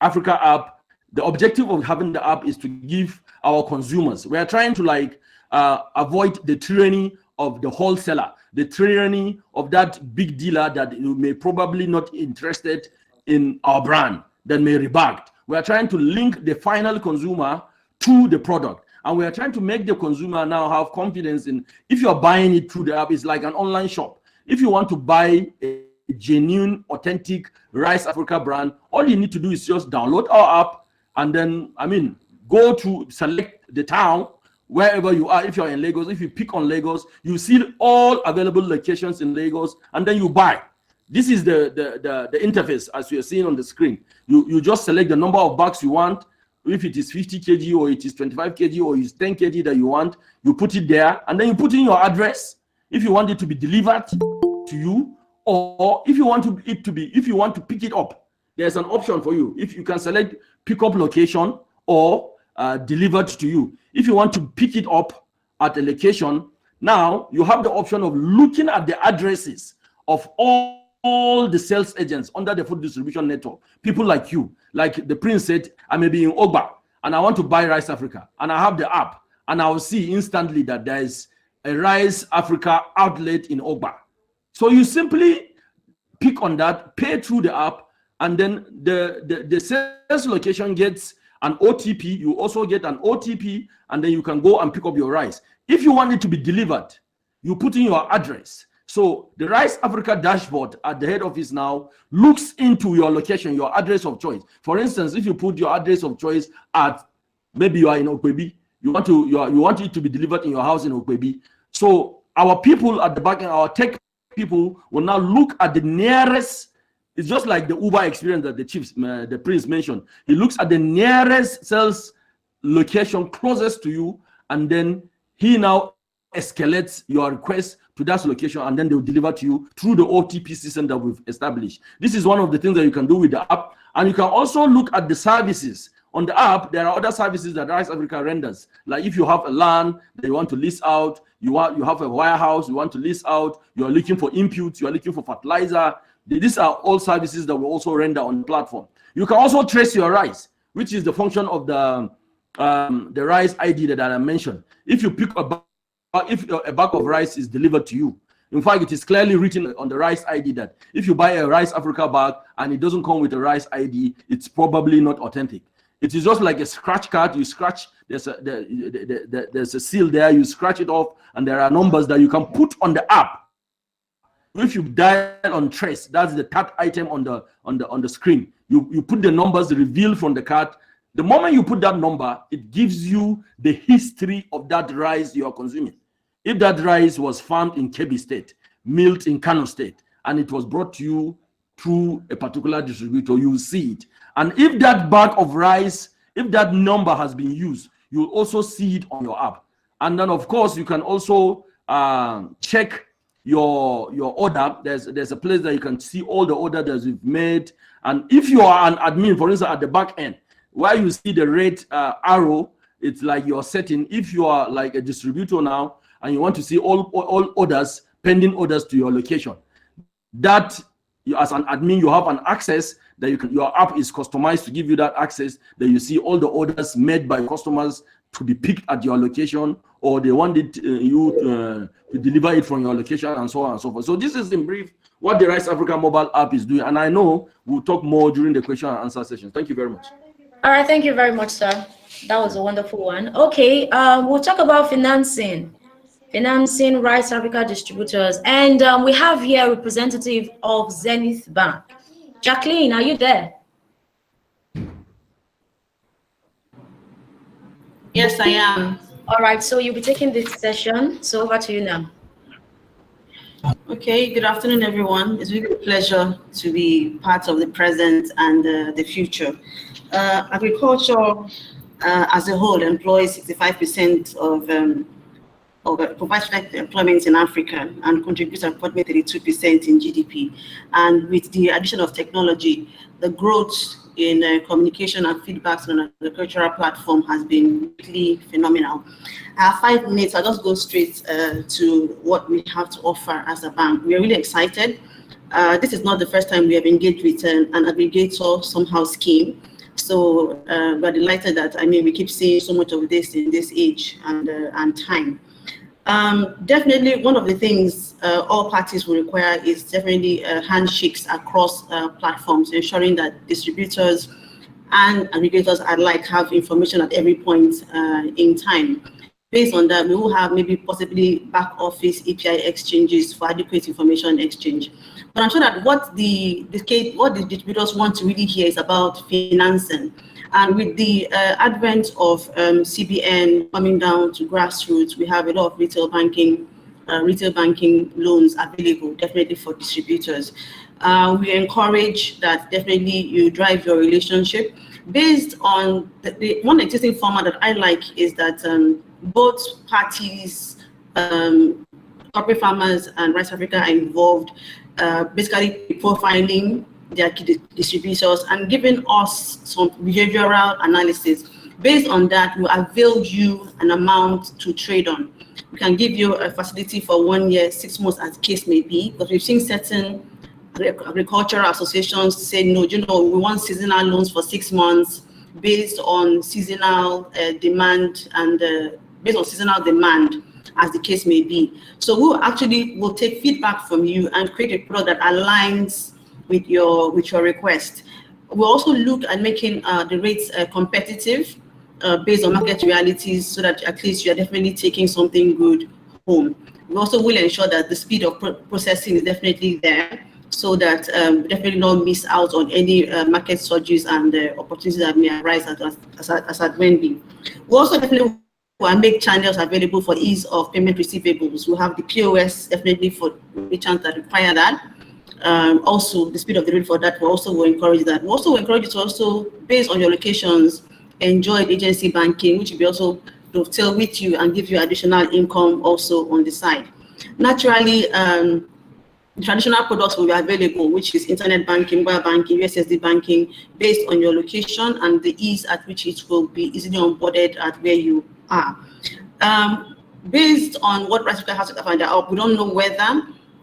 Africa app, the objective of having the app is to give our consumers, we are trying to avoid the tyranny of the wholesaler, the tyranny of that big dealer that you may probably not interested in our brand, that may rebagged. We are trying to link the final consumer to the product, and we are trying to make the consumer now have confidence in, if you're buying it through the app, it's like an online shop. If you want to buy a genuine, authentic Rice Africa brand, all you need to do is just download our app, and then, go to select the town wherever you are. If you're in Lagos, if you pick on Lagos, you see all available locations in Lagos, and then you buy. This is the interface as you're seeing on the screen. You just select the number of bags you want. If it is 50 kg or it is 25 kg or it's 10 kg that you want, you put it there, and then you put in your address if you want it to be delivered to you, or if you want to pick it up. There's an option for you. If you can select pickup location or delivered to you. If you want to pick it up at a location, now you have the option of looking at the addresses of all the sales agents under the food distribution network. People like you, like the Prince said, I may be in Ogba and I want to buy Rice Africa, and I have the app, and I will see instantly that there is a Rice Africa outlet in Ogba. So you simply pick on that, pay through the app, and then the sales location gets an OTP. You also get an OTP, and then you can go and pick up your rice. If you want it to be delivered, you put in your address. So the Rice Africa dashboard at the head office now looks into your location, your address of choice. For instance, if you put your address of choice at, maybe you are in Okwebi, you want it to be delivered in your house in Okwebi. So our people at the back end, our tech people will now look at the nearest. It's just like the Uber experience that the Prince mentioned. He looks at the nearest sales location closest to you, and then he now escalate your request to that location, and then they'll deliver to you through the OTP system that we've established. This is one of the things that you can do with the app. And you can also look at the services. On the app, there are other services that Rice Africa renders. Like if you have a land that you want to lease out, you have a warehouse you want to lease out, you are looking for inputs, you are looking for fertilizer. These are all services that we also render on the platform. You can also trace your rice, which is the function of the rice ID that I mentioned. If you pick a bag of rice is delivered to you, in fact, it is clearly written on the rice ID that if you buy a Rice Africa bag and it doesn't come with a rice ID, it's probably not authentic. It is just like a scratch card. You scratch, there's a seal there, you scratch it off, and there are numbers that you can put on the app. If you dial on trace, that's the third item on the screen. You put the numbers revealed from the card. The moment you put that number, it gives you the history of that rice you are consuming. If that rice was farmed in Kebbi State, milled in Kano State, and it was brought to you through a particular distributor, you will see it. And if that bag of rice, if that number has been used, you'll also see it on your app. And then, of course, you can also check your order. There's a place that you can see all the order that you've made. And if you are an admin, for instance, at the back end, where you see the red arrow, it's like you're setting. If you are like a distributor now, and you want to see all orders, pending orders to your location, that you, as an admin, you have an access that you can, your app is customized to give you that access, that you see all the orders made by customers to be picked at your location, or they wanted you to deliver it from your location, and so on and so forth. So this is in brief what the Rice Africa mobile app is doing, and I know we'll talk more during the question and answer session. Thank you very much. All right, thank you very much, sir. That was a wonderful one. Okay, we'll talk about financing Rice Africa distributors, and we have here a representative of Zenith Bank. Jacqueline, are you there? Yes, I am. All right, so you'll be taking this session, so over to you now. Okay, good afternoon, everyone. It's really a pleasure to be part of the present and the future. Agriculture as a whole employs 65% provides employment in Africa and contributes approximately 32% in GDP. And with the addition of technology, the growth in communication and feedbacks on an agricultural platform has been really phenomenal. I have 5 minutes. I'll just go straight to what we have to offer as a bank. We are really excited. This is not the first time we have engaged with an aggregator somehow scheme. So we're delighted that, we keep seeing so much of this in this age and time. Definitely one of the things all parties will require is definitely handshakes across platforms, ensuring that distributors and aggregators alike have information at every point in time. Based on that, we will have maybe possibly back office API exchanges for adequate information exchange. But I'm sure that what the distributors want to really hear is about financing. And with the advent of CBN coming down to grassroots, we have a lot of retail banking loans available, definitely for distributors. We encourage that definitely you drive your relationship based on the one existing format that I like is that both parties, corporate farmers and Rice Africa, are involved, basically profiling their distributors and giving us some behavioral analysis. Based on that, we avail you an amount to trade on. We can give you a facility for 1 year, 6 months, as the case may be, because we've seen certain agricultural associations say, no, we want seasonal loans for 6 months based on seasonal demand and based on seasonal demand, as the case may be. So we'll take feedback from you and create a product that aligns with your request. We'll also look at making the rates competitive based on market realities, so that at least you're definitely taking something good home. We also will ensure that the speed of processing is definitely there, so that definitely not miss out on any market surges and opportunities that may arise as at when be. We also definitely will make channels available for ease of payment receivables. We'll have the POS definitely for the channels that require that. Also, the speed of delivery for that, we also will encourage that. We also will encourage you to also, based on your locations, enjoy agency banking, which will be also dovetail with you and give you additional income also on the side. Naturally, traditional products will be available, which is internet banking, mobile banking, USSD banking, based on your location and the ease at which it will be easily onboarded at where you are. Based on what Rice Afrika has to find out, we don't know whether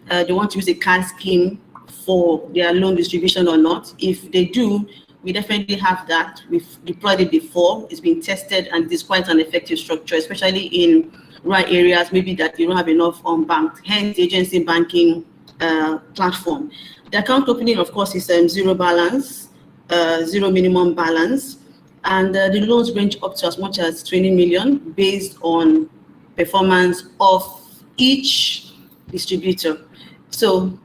they want to use a card scheme for their loan distribution or not. If they do, we definitely have that. We've deployed it before. It's been tested and it's quite an effective structure, especially in rural areas, maybe that you don't have enough unbanked, hence the agency banking platform. The account opening, of course, is zero balance, zero minimum balance, and the loans range up to as much as 20 million based on performance of each distributor. So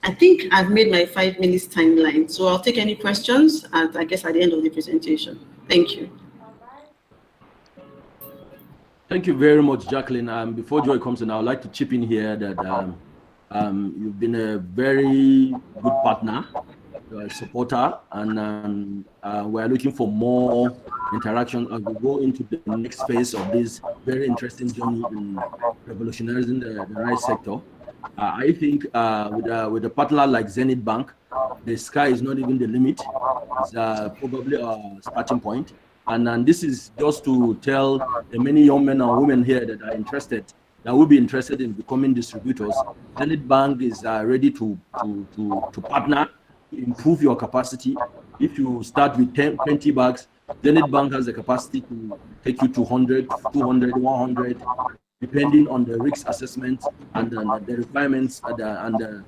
I think I've made my 5 minutes timeline. So I'll take any questions, and I guess at the end of the presentation. Thank you. Thank you very much, Jacqueline. Before Joy comes in, I would like to chip in here that you've been a very good partner, a supporter, and we're looking for more interaction as we go into the next phase of this very interesting journey in revolutionizing the rice sector. I think with a partner like Zenith Bank, the sky is not even the limit. It's probably a starting point. And this is just to tell the many young men and women here that are interested, that will be interested in becoming distributors. Zenith Bank is ready to partner, to improve your capacity. If you start with 20 bags, Zenith Bank has the capacity to take you to 100, 200, 100, depending on the risk assessment and the requirements and the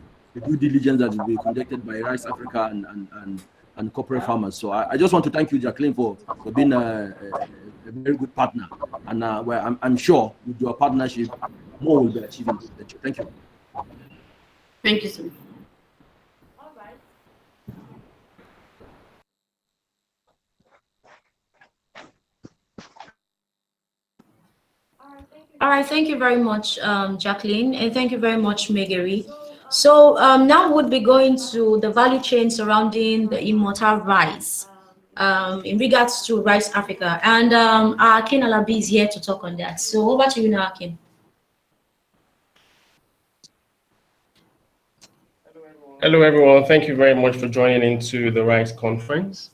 due diligence that will be conducted by Rice Afrika and corporate farmers. So I just want to thank you, Jacqueline, for being a very good partner. And I'm sure with your partnership, more will be achieved. Thank you. Thank you, sir. All right, thank you very much, Jacqueline, and thank you very much, Megari. So now we'll be going to the value chain surrounding the immortal rice in regards to Rice Afrika. And Akin Alabi is here to talk on that. So over to you now, Akin. Hello, everyone. Thank you very much for joining into the Rice Conference.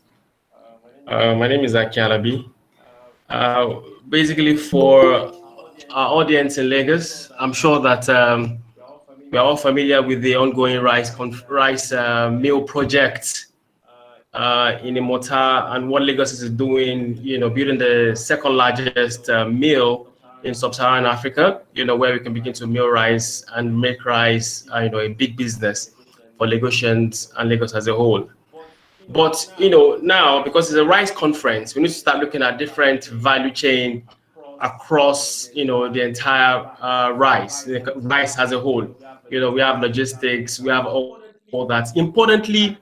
My name is Akin Alabi. Basically, for our audience in Lagos, I'm sure that we are all familiar with the ongoing rice mill project in Imota and what Lagos is doing, building the second largest mill in sub-Saharan Africa, where we can begin to mill rice and make rice, a big business for Lagosians and Lagos as a whole. But, now, because it's a rice conference, we need to start looking at different value chain across, the entire rice as a whole. We have logistics, we have all that. Importantly,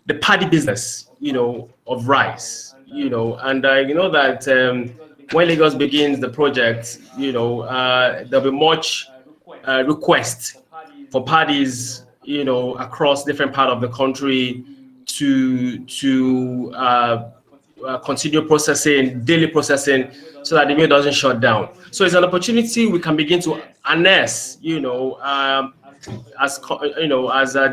the paddy business, of rice, and you know that when Lagos begins the project, there'll be much request for paddies, across different part of the country to continue processing, daily processing, so that the mill doesn't shut down. So it's an opportunity we can begin to harness, as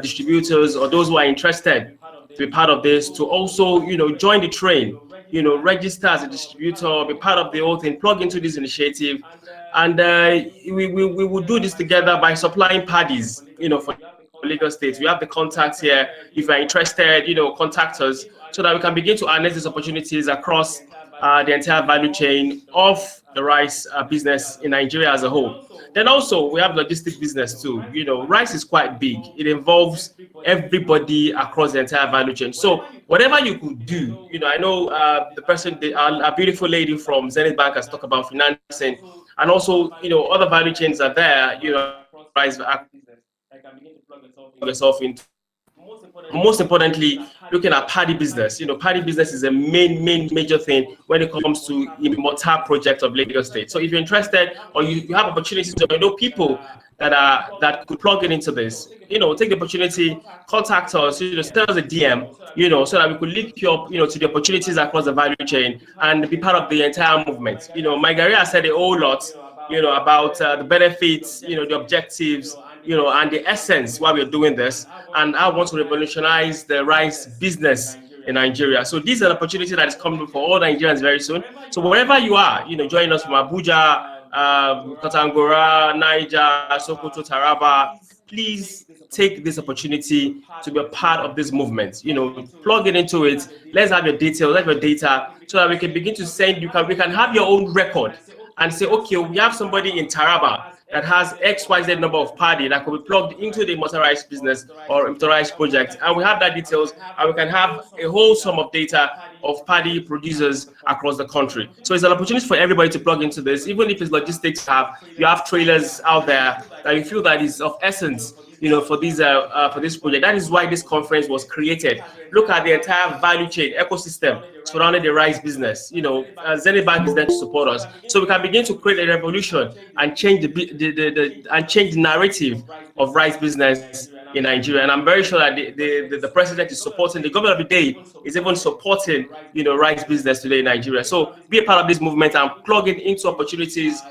distributors or those who are interested to be part of this, to also, join the train, register as a distributor, be part of the whole thing, plug into this initiative, and we will do this together by supplying paddies, for Lagos State. We have the contacts here. If you're interested, contact us so that we can begin to harness these opportunities across the entire value chain of the rice business in Nigeria as a whole. Then also we have logistic business too. Rice is quite big. It involves everybody across the entire value chain. So whatever you could do, I know the person, a beautiful lady from Zenith Bank has talked about financing, and also other value chains are there. Rice yourself into most importantly, looking at paddy business. Paddy business is a major thing when it comes to Immortal project of Lagos State. So if you're interested or you have opportunities or you know people that could plug in into this, take the opportunity, contact us, send us a DM, so that we could link you up, to the opportunities across the value chain and be part of the entire movement. My Gary said a whole lot, about the benefits, the objectives, and the essence why we're doing this. And I want to revolutionize the rice business in Nigeria. So this is an opportunity that is coming for all Nigerians very soon. So wherever you are, join us from Abuja, Katangora, Niger, Sokoto, Taraba. Please take this opportunity to be a part of this movement. Plug it into it. Let's have your details, let's have your data, so that we can begin to send. We can have your own record and say, okay, we have somebody in Taraba that has XYZ number of paddy that could be plugged into the motorized business or motorized project. And we have that details, and we can have a whole sum of data of paddy producers across the country. So it's an opportunity for everybody to plug into this, even if it's logistics you have trailers out there that you feel that is of essence, for this project. That is why this conference was created. Look at the entire value chain ecosystem surrounding the rice business. Zenith Bank is there to support us, so we can begin to create a revolution and change the narrative of rice business in Nigeria. And I'm very sure that the president is supporting, the government of the day is even supporting, rice business today in Nigeria. So be a part of this movement and plug it into opportunities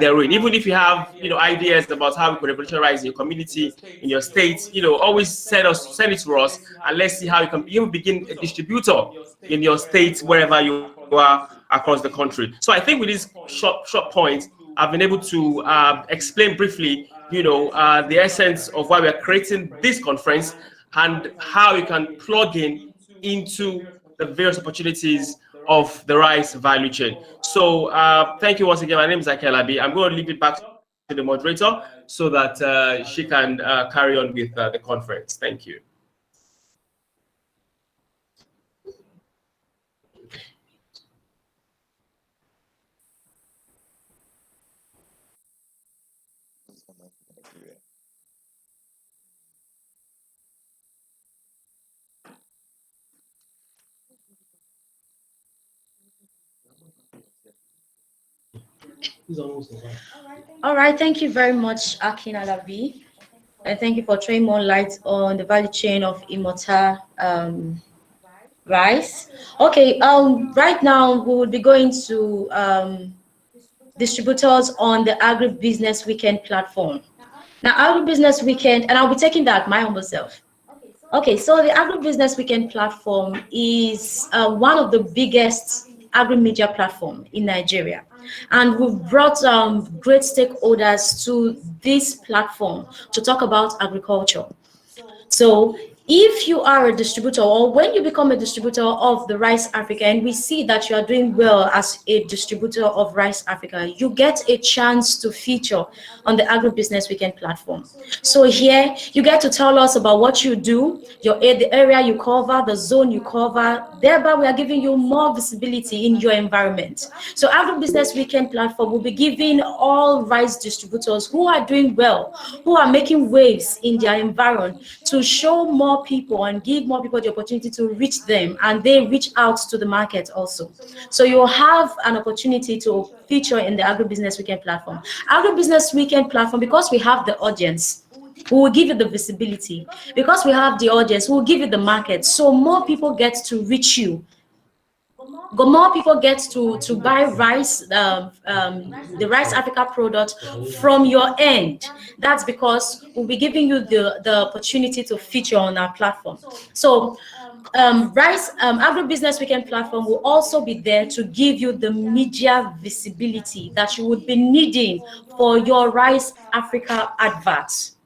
therein. Even if you have, ideas about how we could revolutionize your community, in your state, always send it to us, and let's see how you can even begin a distributor in your state, wherever you are across the country. So I think with this short point, I've been able to explain briefly, the essence of why we are creating this conference and how you can plug in into the various opportunities of the rice value chain. So thank you once again. My name is Akelabi. I'm going to leave it back to the moderator so that she can carry on with the conference. Thank you. All right, thank you very much, Akin Alabi. And thank you for throwing more light on the value chain of Immortal rice. Okay, right now we will be going to distributors on the Agribusiness Weekend platform. Now, Agribusiness Weekend, and I'll be taking that my humble self. Okay, so the Agribusiness Weekend platform is one of the biggest agri-media platform in Nigeria. And we've brought great stakeholders to this platform to talk about agriculture. So if you are a distributor, or when you become a distributor of the Rice Afrika, and we see that you are doing well as a distributor of Rice Afrika, you get a chance to feature on the Agribusiness Weekend platform. So here you get to tell us about what you do, the area you cover, the zone you cover. Thereby we are giving you more visibility in your environment. So Agribusiness Weekend platform will be giving all rice distributors who are doing well, who are making waves in their environment, to show more people and give more people the opportunity to reach them, and they reach out to the market also. So you'll have an opportunity to feature in the Agribusiness Weekend platform. Agribusiness Weekend platform, because we have the audience, we will give you the visibility. Because we have the audience, we will give you the market. So more people get to reach you. More people get to buy rice, the Rice Afrika product from your end. That's because we'll be giving you the opportunity to feature on our platform. So Agribusiness Weekend platform will also be there to give you the media visibility that you would be needing for your Rice Afrika adverts.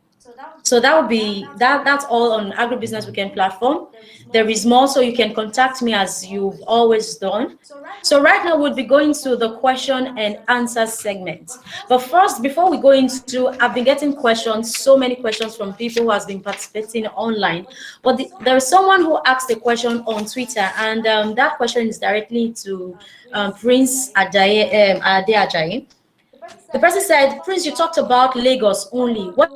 So that would be that's all on Agribusiness Weekend platform. There is more, so you can contact me as you've always done. So right now we'll be going to the question and answer segment. But first, before we go into, I've been getting questions, so many questions from people who has been participating online. But there is someone who asked a question on Twitter, and that question is directly to Prince Ade Ajayi. The person said, Prince, you talked about Lagos only. What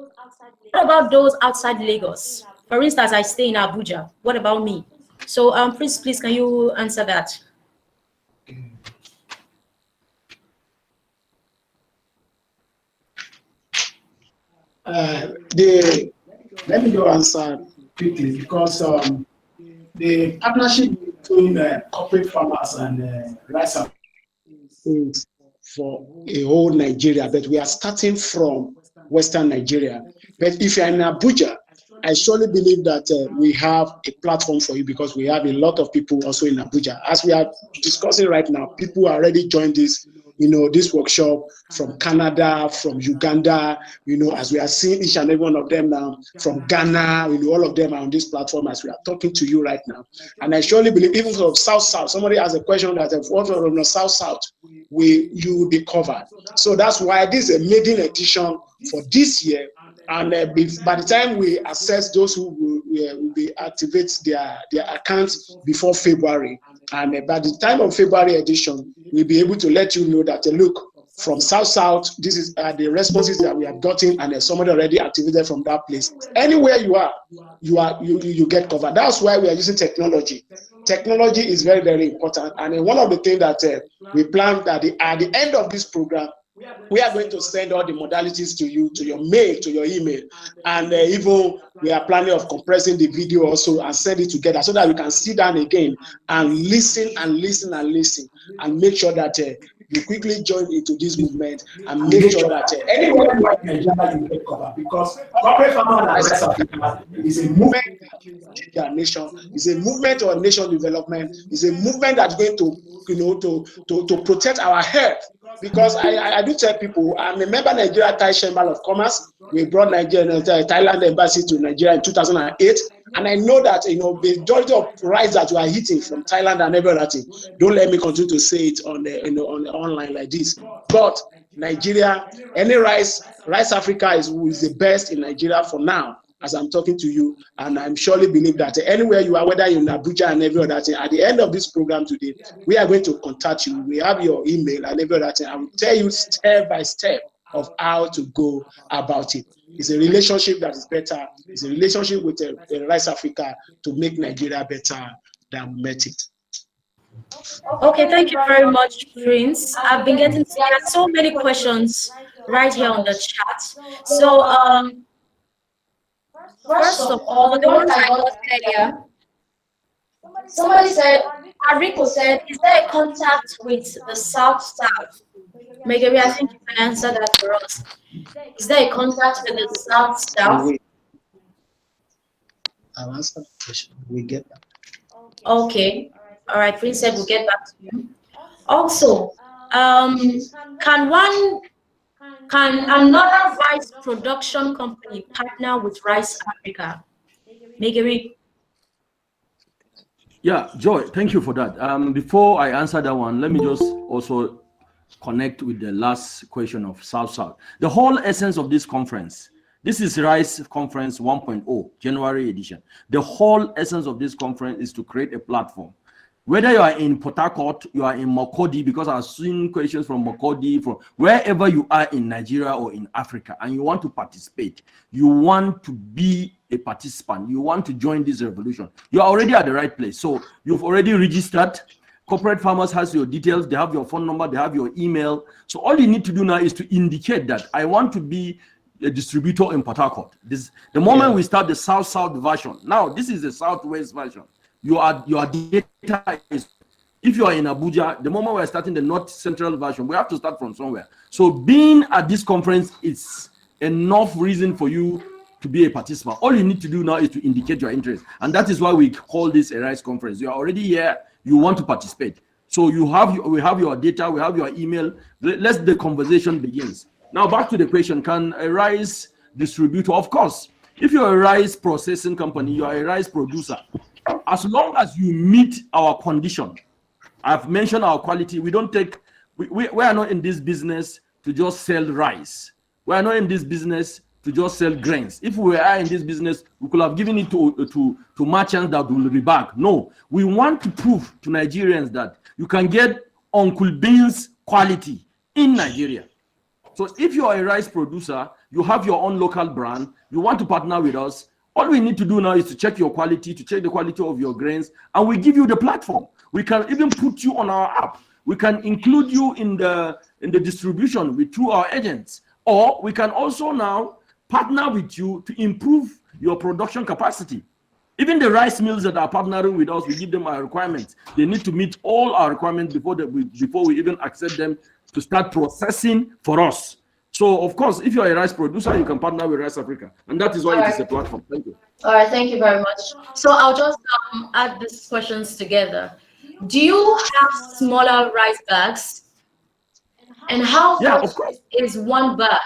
about those outside Lagos? For instance, I stay in Abuja. What about me? So, please, can you answer that? Let me go answer quickly because the partnership between corporate farmers and Rice Afrika is for a whole Nigeria, but we are starting from Western Nigeria. But if you're in Abuja, I surely believe that we have a platform for you because we have a lot of people also in Abuja. As we are discussing right now, people already joined this, this workshop from Canada, from Uganda, as we are seeing each and every one of them now, from Ghana, all of them are on this platform as we are talking to you right now. And I surely believe even from South, somebody has a question that what from the South, you will be covered. So that's why this is a maiden edition for this year. And by the time we assess those who will be activate their accounts before February, and by the time of February edition, we'll be able to let you know that look, from South, this is the responses that we have gotten, and somebody already activated from that place. Anywhere you are, you get covered. That's why we are using technology. Technology is very, very important, and one of the things that we plan that at the end of this program, we are going to send all the modalities to you, to your mail, to your email, and even we are planning of compressing the video also and send it together so that we can sit down again and listen and make sure that you quickly join into this movement and make sure that anyone who is in Nigeria you get covered, because corporate farmers is a movement that change our nation, is a movement of nation development, is a movement that's going to to protect our health. Because I do tell people, I'm a member of Nigeria Thai Chamber of Commerce. We brought Nigeria Thailand embassy to Nigeria in 2008, and I know that the majority of rice that we are eating from Thailand and everything. Don't let me continue to say it on the on the online like this. But Nigeria, any Rice Afrika is the best in Nigeria for now, as I'm talking to you, and I'm surely believe that anywhere you are, whether you're in Abuja and every other thing, at the end of this program today, we are going to contact you. We have your email and every other thing. I will tell you step by step of how to go about it. It's a relationship that is better. It's a relationship with Rice Afrika to make Nigeria better than we met it. Okay, thank you very much, Prince. I've been getting so many questions right here on the chat. So, first of all, the ones I got earlier, somebody said, Enrico said, is there a contact with the South? Maybe I think you can answer that for us. Is there a contact with the South? I'll answer the question. We get that. Okay. All right. Prince said we'll get back to you. Also, can another rice production company partner with Rice Afrika? Megiri. Yeah, Joy, thank you for that. Before I answer that one, let me just also connect with the last question of South. The whole essence of this conference, this is Rice Conference 1.0, January edition. The whole essence of this conference is to create a platform. Whether you are in Port Harcourt, you are in Makodi, because I've seen questions from Makodi, from wherever you are in Nigeria or in Africa, and you want to participate, you want to be a participant, you want to join this revolution, you are already at the right place. So you've already registered. Corporate Farmers has your details, they have your phone number, they have your email. So all you need to do now is to indicate that I want to be a distributor in Port Harcourt. The moment we start the South version, now this is the Southwest version. Your data is, if you are in Abuja, the moment we're starting the North Central version, we have to start from somewhere. So being at this conference is enough reason for you to be a participant. All you need to do now is to indicate your interest. And that is why we call this a Rice Conference. You are already here, you want to participate. So we have your data, we have your email. Let the conversation begins. Now back to the question, can a rice distributor, of course, if you're a rice processing company, you are a rice producer, as long as you meet our condition, I've mentioned our quality. We don't take, we are not in this business to just sell rice. We are not in this business to just sell grains. If we are in this business, we could have given it to merchants that will rebag. No, we want to prove to Nigerians that you can get Uncle Bean's quality in Nigeria. So if you are a rice producer, you have your own local brand, you want to partner with us, All we need to do now is to check your quality, to check the quality of your grains, and we give you the platform. We can even put you on our app. We can include you in the distribution through our agents, or we can also now partner with you to improve your production capacity. Even the rice mills that are partnering with us, we give them our requirements. They need to meet all our requirements before we even accept them to start processing for us. So, of course, if you're a rice producer, you can partner with Rice Afrika, and that is why it is a platform. Thank you. All right, thank you very much. So I'll just add these questions together. Do you have smaller rice bags? And how much is one bag?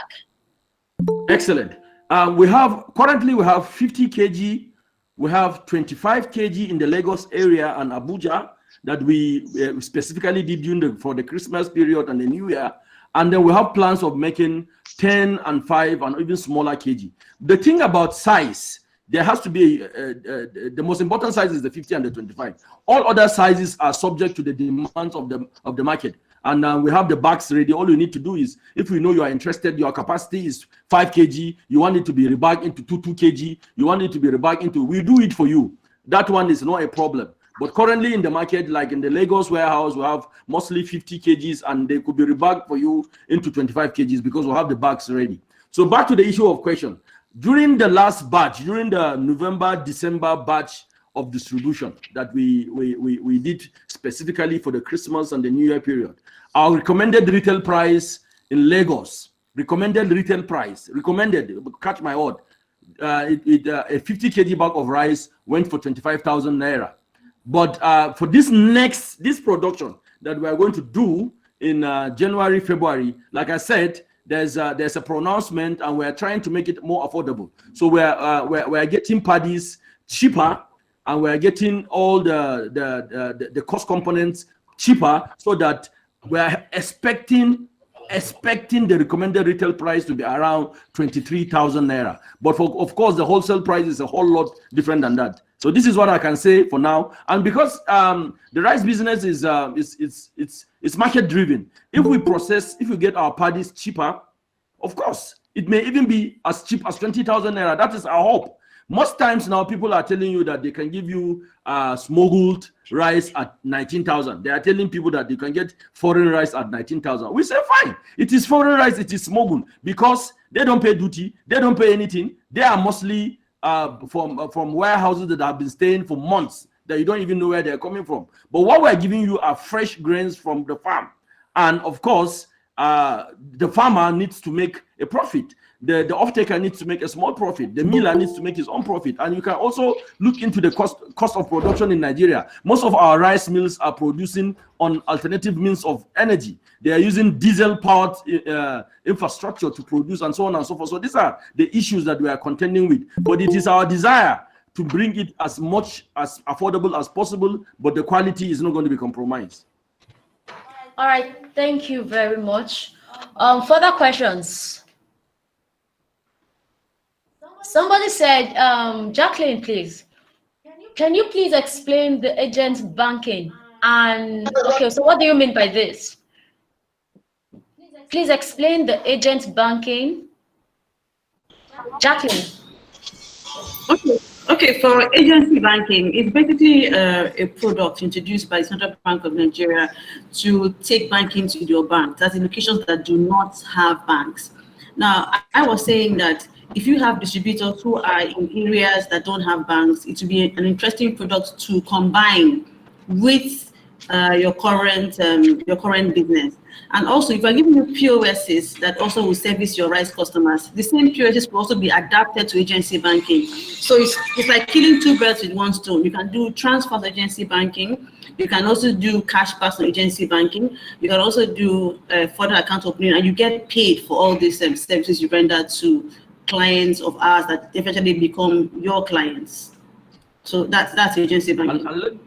Excellent. Currently we have 50 kg. We have 25 kg in the Lagos area and Abuja that we specifically did for the Christmas period and the New Year. And then we have plans of making 10 and 5 and even smaller kg. The thing about size, there has to be the most important size is the 50 and the 25. All other sizes are subject to the demands of the market. And we have the bags ready. All you need to do is, if we know you are interested, your capacity is 5 kg, you want it to be rebagged into 2 kg, you want it to be rebagged into, we do it for you. That one is not a problem. But currently in the market, like in the Lagos warehouse, we have mostly 50 kgs and they could be rebagged for you into 25 kgs because we have the bags ready. So back to the issue of question. During the last batch, during the November-December batch of distribution that we did specifically for the Christmas and the New Year period, our recommended retail price in Lagos, catch my word, a 50 kg bag of rice went for 25,000 naira. But for this production that we are going to do in January, February, like I said, there's a pronouncement and we're trying to make it more affordable. So we're getting paddies cheaper, and we're getting all the cost components cheaper, so that we're expecting the recommended retail price to be around 23,000 naira. But of course, the wholesale price is a whole lot different than that. So this is what I can say for now. And because the rice business is it's market driven, if we get our paddies cheaper, of course, it may even be as cheap as 20,000 naira. That is our hope. Most times now, people are telling you that they can give you smuggled rice at 19,000. They are telling people that you can get foreign rice at 19,000. We say, fine, it is foreign rice, it is smuggled, because they don't pay duty, they don't pay anything. They are mostly from warehouses that have been staying for months, that you don't even know where they're coming from. But what we're giving you are fresh grains from the farm. And of course, the farmer needs to make a profit. The off-taker needs to make a small profit. The miller needs to make his own profit. And you can also look into the cost of production in Nigeria. Most of our rice mills are producing on alternative means of energy. They are using diesel-powered infrastructure to produce, and so on and so forth. So these are the issues that we are contending with. But it is our desire to bring it as much as affordable as possible, but the quality is not going to be compromised. All right, thank you very much. Further questions? Somebody said, Jacqueline, please, can you please explain the agent banking? And okay, so what do you mean by this? Please explain the agent banking. Jacqueline. Okay, for agency banking, it's basically a product introduced by the Central Bank of Nigeria to take banking to your bank. That's in locations that do not have banks. Now, I was saying that if you have distributors who are in areas that don't have banks, it will be an interesting product to combine with your current business. And also, if I'm giving you POSs that also will service your rice customers, the same POSs will also be adapted to agency banking. So it's like killing two birds with one stone. You can do transfer agency banking. You can also do cash pass on agency banking. You can also do further account opening, and you get paid for all these services you render to clients of ours that eventually become your clients. So that's agency banking.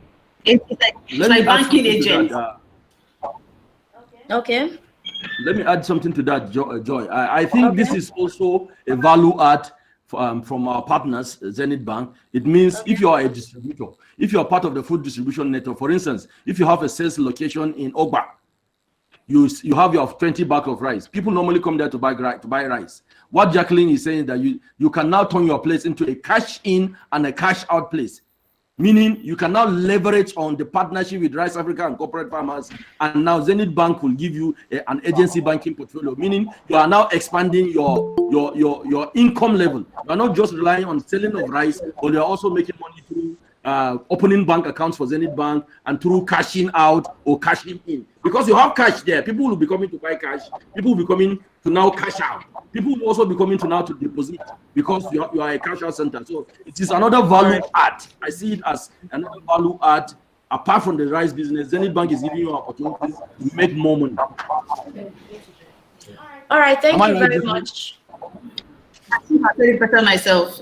It's like banking agents. Okay. Let me add something to that, Joy. I think this is also a value add from our partners, Zenith Bank. It means if you are a distributor, if you are part of the food distribution network, for instance, if you have a sales location in Ogba, you have your 20 bag of rice. People normally come there to buy rice. What Jacqueline is saying is that you can now turn your place into a cash in and a cash out place. Meaning you can now leverage on the partnership with Rice Africa and corporate farmers, and now Zenith Bank will give you an agency banking portfolio. Meaning you are now expanding your income level. You are not just relying on selling of rice, but you are also making money through opening bank accounts for Zenith Bank and through cashing out or cashing in. Because you have cash there, people will be coming to buy cash. People will be coming to now cash out. People will also be coming to now to deposit because you are a cash out center. So it is another value add. I see it as another value add. Apart from the rice business, Zenith Bank is giving you opportunities to make more money. All right, thank you very much. I think I said it better myself.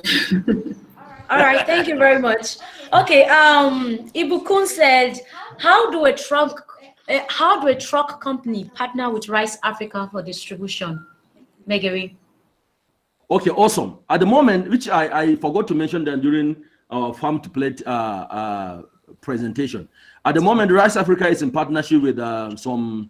All right, thank you very much. Okay, Ibukun said, how do a truck company partner with Rice Africa for distribution? Megari. Okay, awesome. At the moment, which I forgot to mention that during our farm to plate presentation. At the moment, Rice Africa is in partnership with some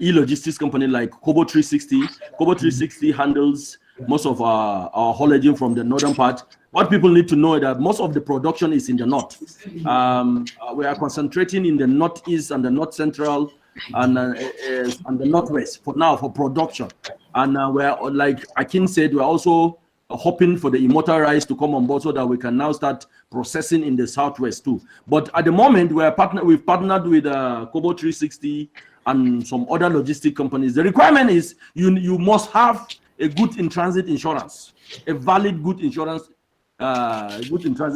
e-logistics company like Kobo 360. Kobo 360 handles most of our haulaging from the northern part. What people need to know is that most of the production is in the north. We are concentrating in the northeast and the north central and the northwest for now for production. And we're, like Akin said, we're also hoping for the immortal rice to come on board so that we can now start processing in the southwest too. But at the moment, we've partnered with Kobo 360 and some other logistic companies. The requirement is you must have a good in transit insurance, a valid good in transit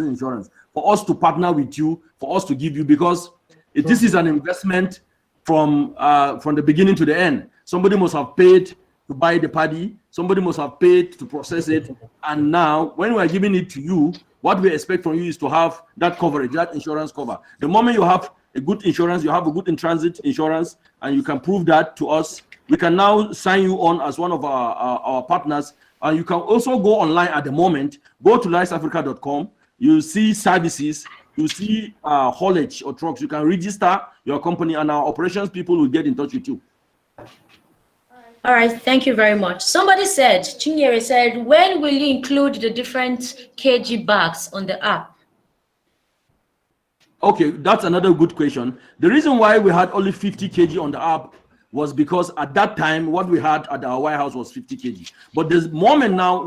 insurance for us to partner with you, for us to give you, because this is an investment from the beginning to the end. Somebody must have paid to buy the paddy, somebody must have paid to process it, and now when we are giving it to you, what we expect from you is to have that coverage, that insurance cover. The moment you have a good insurance, you have a good in transit insurance, and you can prove that to us, we can now sign you on as one of our partners. And you can also go online at the moment, go to riceafrica.com, you see services, you see haulage or trucks, you can register your company and our operations people will get in touch with you. All right, thank you very much. Somebody said, Chinyere said, when will you include the different kg bags on the app? Okay, that's another good question. The reason why we had only 50 kg on the app was because at that time, what we had at our warehouse was 50 kg. But the moment now,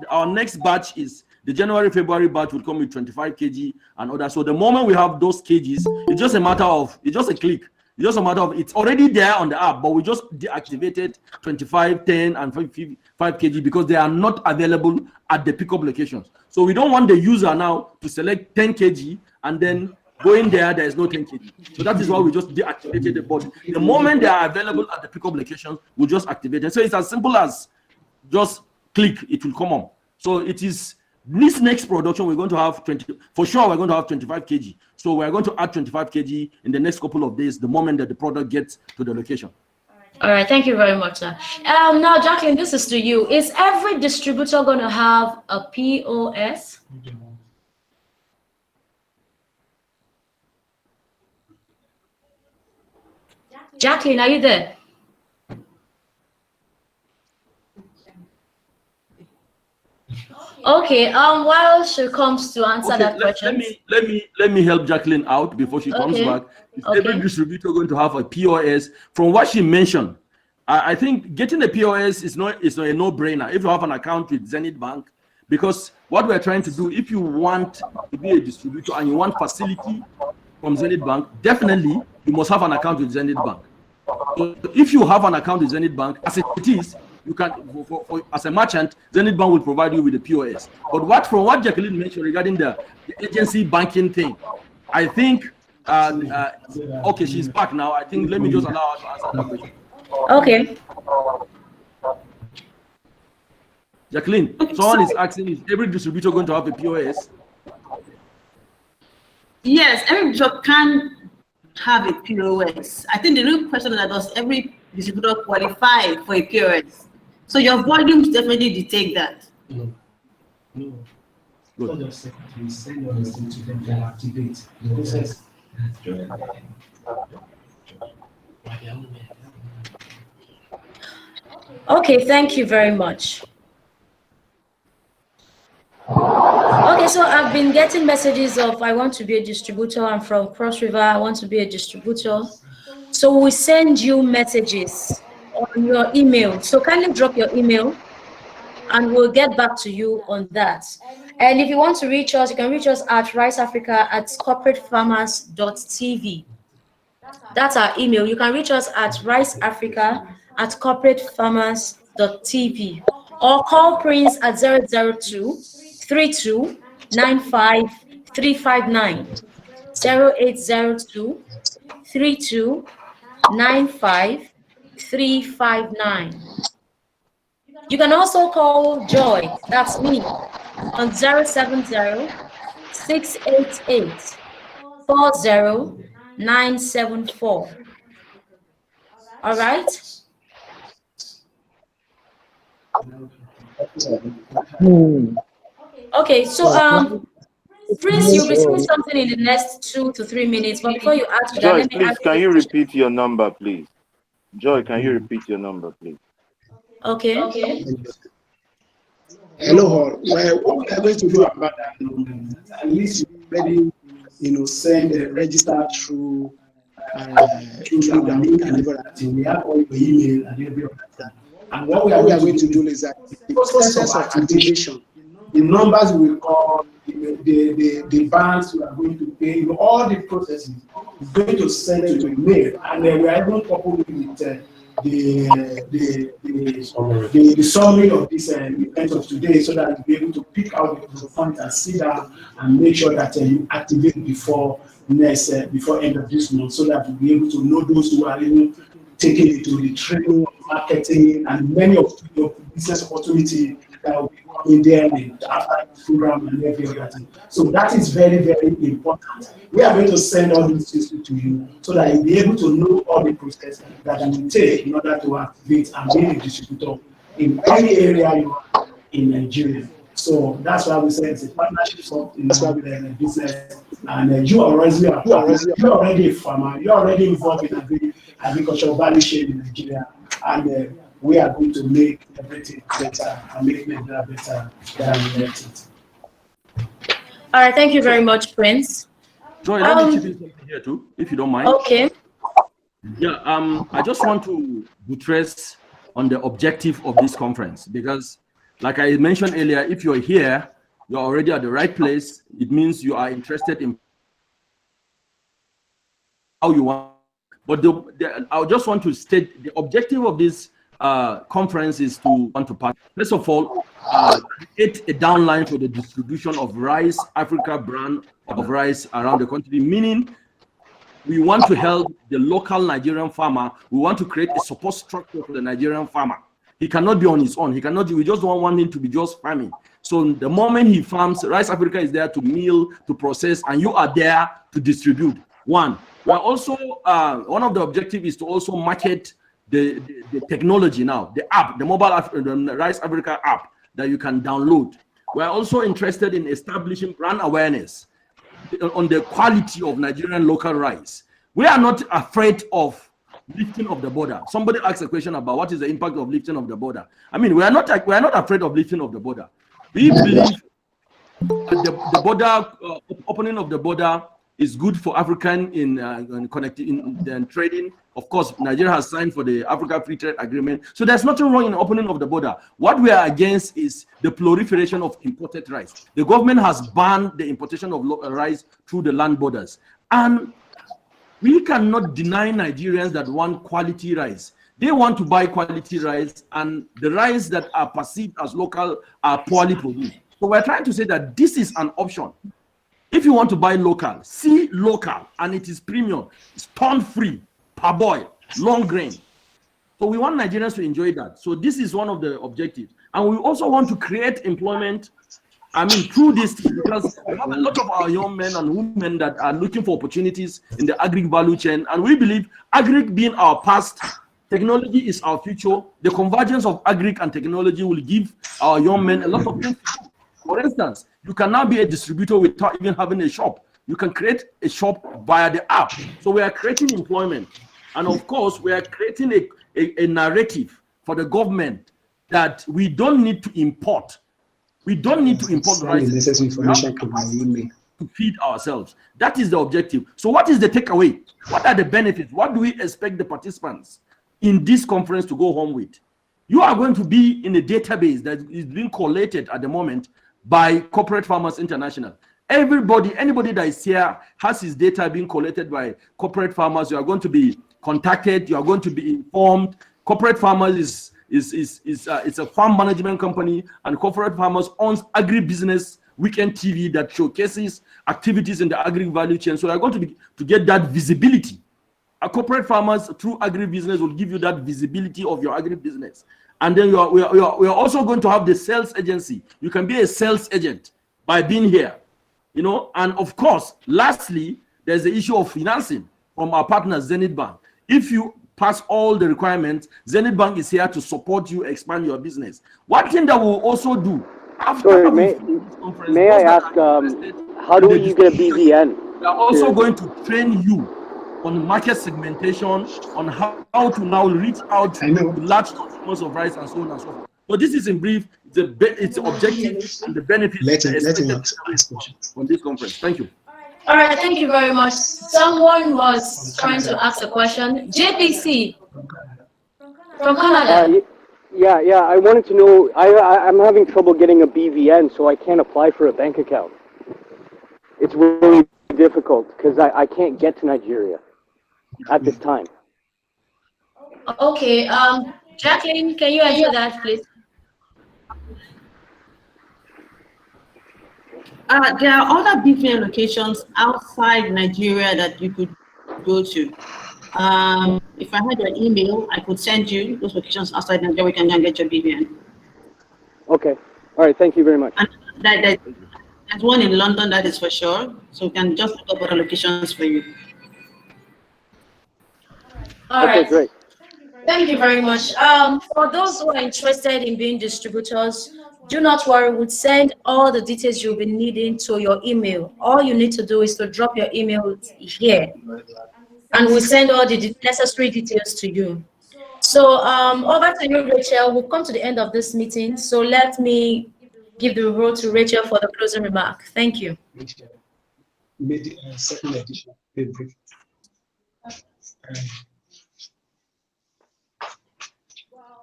our next batch is the January-February batch will come with 25 kg and other. So the moment we have those kgs, it's just a matter of, it's just a click. It's just a matter of, it's already there on the app, but we just deactivated 25, 10, and 5 kg because they are not available at the pickup locations. So we don't want the user now to select 10 kg and then going there is no 10 kg. So that is why we just deactivated the bot. The moment they are available at the pickup locations, we just activate it. So it's as simple as just click, it will come on. So it is this next production, we're going to have 20, for sure we're going to have 25 kg. So we're going to add 25 kg in the next couple of days, the moment that the product gets to the location. All right, thank you very much, sir. Now, Jacqueline, this is to you. Is every distributor going to have a POS? Jacqueline, are you there? Okay. While she comes to answer that question, let me help Jacqueline out before she comes back. Is every distributor going to have a POS? From what she mentioned, I think getting a POS is not a no-brainer if you have an account with Zenith Bank, because what we're trying to do, if you want to be a distributor and you want facility from Zenith Bank, definitely you must have an account with Zenith Bank. So if you have an account with Zenith Bank, as it is, you can, as a merchant, Zenith Bank will provide you with the POS. But from what Jacqueline mentioned regarding the agency banking thing, I think, okay, she's back now. I think let me just allow her to answer that question. Okay. Jacqueline, someone is asking, is every distributor going to have a POS? Yes, every distributor can have a POS. I think the real question is, does every distributor qualify for a POS? So your volumes definitely detect that. Good. Okay, thank you very much. Okay, so I've been getting messages of I want to be a distributor. I'm from Cross River. I want to be a distributor. So we send you messages on your email. So kindly drop your email and we'll get back to you on that. And if you want to reach us, you can reach us at riceafrica@corporatefarmers.tv. That's our email. You can reach us at riceafrica@corporatefarmers.tv or call Prince at 002 32 95 359 0802 32 95 359. You can also call Joy, that's me, on 070 688 40974. All right? Okay, so Prince, you'll be saying something in the next 2 to 3 minutes, but before you add to that, Joy, let me please, ask can you you a question. repeat your number, please? Joy, can you repeat your number, please? Okay. Hello, well, what we are going to do about that, at least you already, send register through that we can deliver that. We have all your email and every other thing. And what we are going to do is that the process of activation, the numbers we will call, the banks we are going to pay, all the processes is going to send to your mail, and then we are even coupled with the summary of this event of today, so that you'll be able to pick out the points and sit down and make sure that you activate before end of this month, so that you'll be able to know those who are even taking it to the training, marketing, and many of your business opportunity that will be coming there after the program and every other thing. So that is very, very important. We are going to send all these things to you so that you'll be able to know all the process that you will take in order to activate and be a distributor in any area you are in Nigeria. So that's why we say it's a partnership in the business. And you are already a farmer, you're already involved in agricultural value chain in Nigeria. And we are going to make everything better and make Nigeria better than we left it. All right, thank you very much, Prince. Joy, let me chip in something here too, if you don't mind. Okay. Yeah, I just want to buttress on the objective of this conference, because like I mentioned earlier, if you're here, you're already at the right place. It means you are interested in how you want. But I just want to state the objective of this conference is to partner. First of all, create a downline for the distribution of Rice Africa brand of rice around the country, meaning we want to help the local Nigerian farmer. We want to create a support structure for the Nigerian farmer. He cannot be on his own. He cannot. We just don't want him to be just farming. So the moment he farms, Rice Africa is there to mill, to process, and you are there to distribute. One. We are also one of the objectives is to also market the technology now, the app, the mobile app, the Rice Africa app that you can download. We are also interested in establishing brand awareness on the quality of Nigerian local rice. We are not afraid of lifting of the border. Somebody asked a question about what is the impact of lifting of the border. I mean, we are not afraid of lifting of the border. We believe the border opening of the border is good for African in connecting in trading. Of course, Nigeria has signed for the Africa Free Trade Agreement, so there's nothing wrong in opening of the border. What we are against is the proliferation of imported rice. The government has banned the importation of rice through the land borders, and we cannot deny Nigerians that want quality rice. They want to buy quality rice, and the rice that are perceived as local are poorly produced. So we're trying to say that this is an option. If you want to buy local, see local, and it is premium, it's thorn-free, parboiled, long grain. So we want Nigerians to enjoy that. So this is one of the objectives. And we also want to create employment, I mean, through this, because we have a lot of our young men and women that are looking for opportunities in the agri value chain. And we believe agri being our past, technology is our future. The convergence of agri and technology will give our young men a lot of things. For instance, you can now be a distributor without even having a shop. You can create a shop via the app. So we are creating employment. And of course, we are creating a narrative for the government that we don't need to import. We don't need to import rice. Necessary information to my email. To feed ourselves. That is the objective. So what is the takeaway? What are the benefits? What do we expect the participants in this conference to go home with? You are going to be in a database that is being collated at the moment by Corporate Farmers International. Anybody that is here has his data being collected by Corporate Farmers. You are going to be contacted. You are going to be informed. Corporate Farmers is a farm management company, and Corporate Farmers owns Agribusiness weekend TV that showcases activities in the agri value chain. So you are going to get that visibility. A Corporate Farmers through Agribusiness will give you that visibility of your agribusiness. And then we are also going to have the sales agency. You can be a sales agent by being here, you know. And of course, lastly, there's the issue of financing from our partner Zenith Bank. If you pass all the requirements, Zenith Bank is here to support you expand your business. One thing that we'll also do after may I ask, how do you get a BVN? We are also going to train you on market segmentation, on how to now reach out to large consumers of rice and so on and so forth. So this is in brief its objective and the benefits on this conference. Thank you. All right, thank you very much. Someone was trying to ask a question. JPC from Canada. Yeah, I wanted to know, I'm having trouble getting a BVN, so I can't apply for a bank account. It's really difficult because I can't get to Nigeria at this time. Okay, Jacqueline, can you answer that, please? There are other BVN locations outside Nigeria that you could go to. If I had your email, I could send you those locations outside Nigeria. We can go and get your BVN. Okay. All right. Thank you very much. And there's one in London, that is for sure. So we can just look up other locations for you. All right. Great. Thank you very much. For those who are interested in being distributors, do not worry. We'll send all the details you'll be needing to your email. All you need to do is to drop your email here, and we'll send all the necessary details to you. So over to you, Rachel. We've come to the end of this meeting. So let me give the role to Rachel for the closing remark. Thank you. Second edition.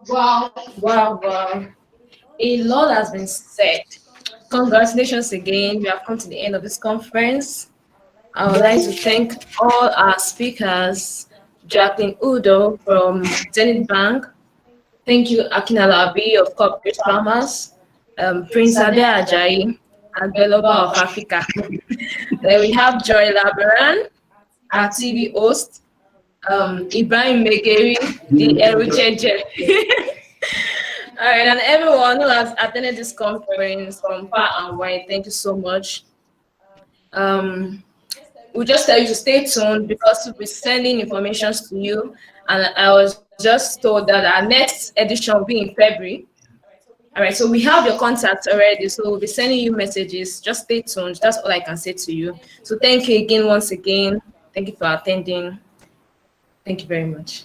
Wow. A lot has been said. Congratulations again. We have come to the end of this conference. I would like to thank all our speakers, Jacqueline Udo from Zenith Bank. Thank you, Akinala Abi of Corporate Farmers, Prince Ade Ajayi, and Beloba of Africa. Then we have Joy Labaran, our TV host, Ibrahim Megeri, the Erucheje. All right, and everyone who has attended this conference from far and wide, thank you so much. We'll just tell you to stay tuned because we'll be sending information to you. And I was just told that our next edition will be in February. All right, so we have your contacts already, so we'll be sending you messages. Just stay tuned. That's all I can say to you. So thank you again, once again. Thank you for attending. Thank you very much.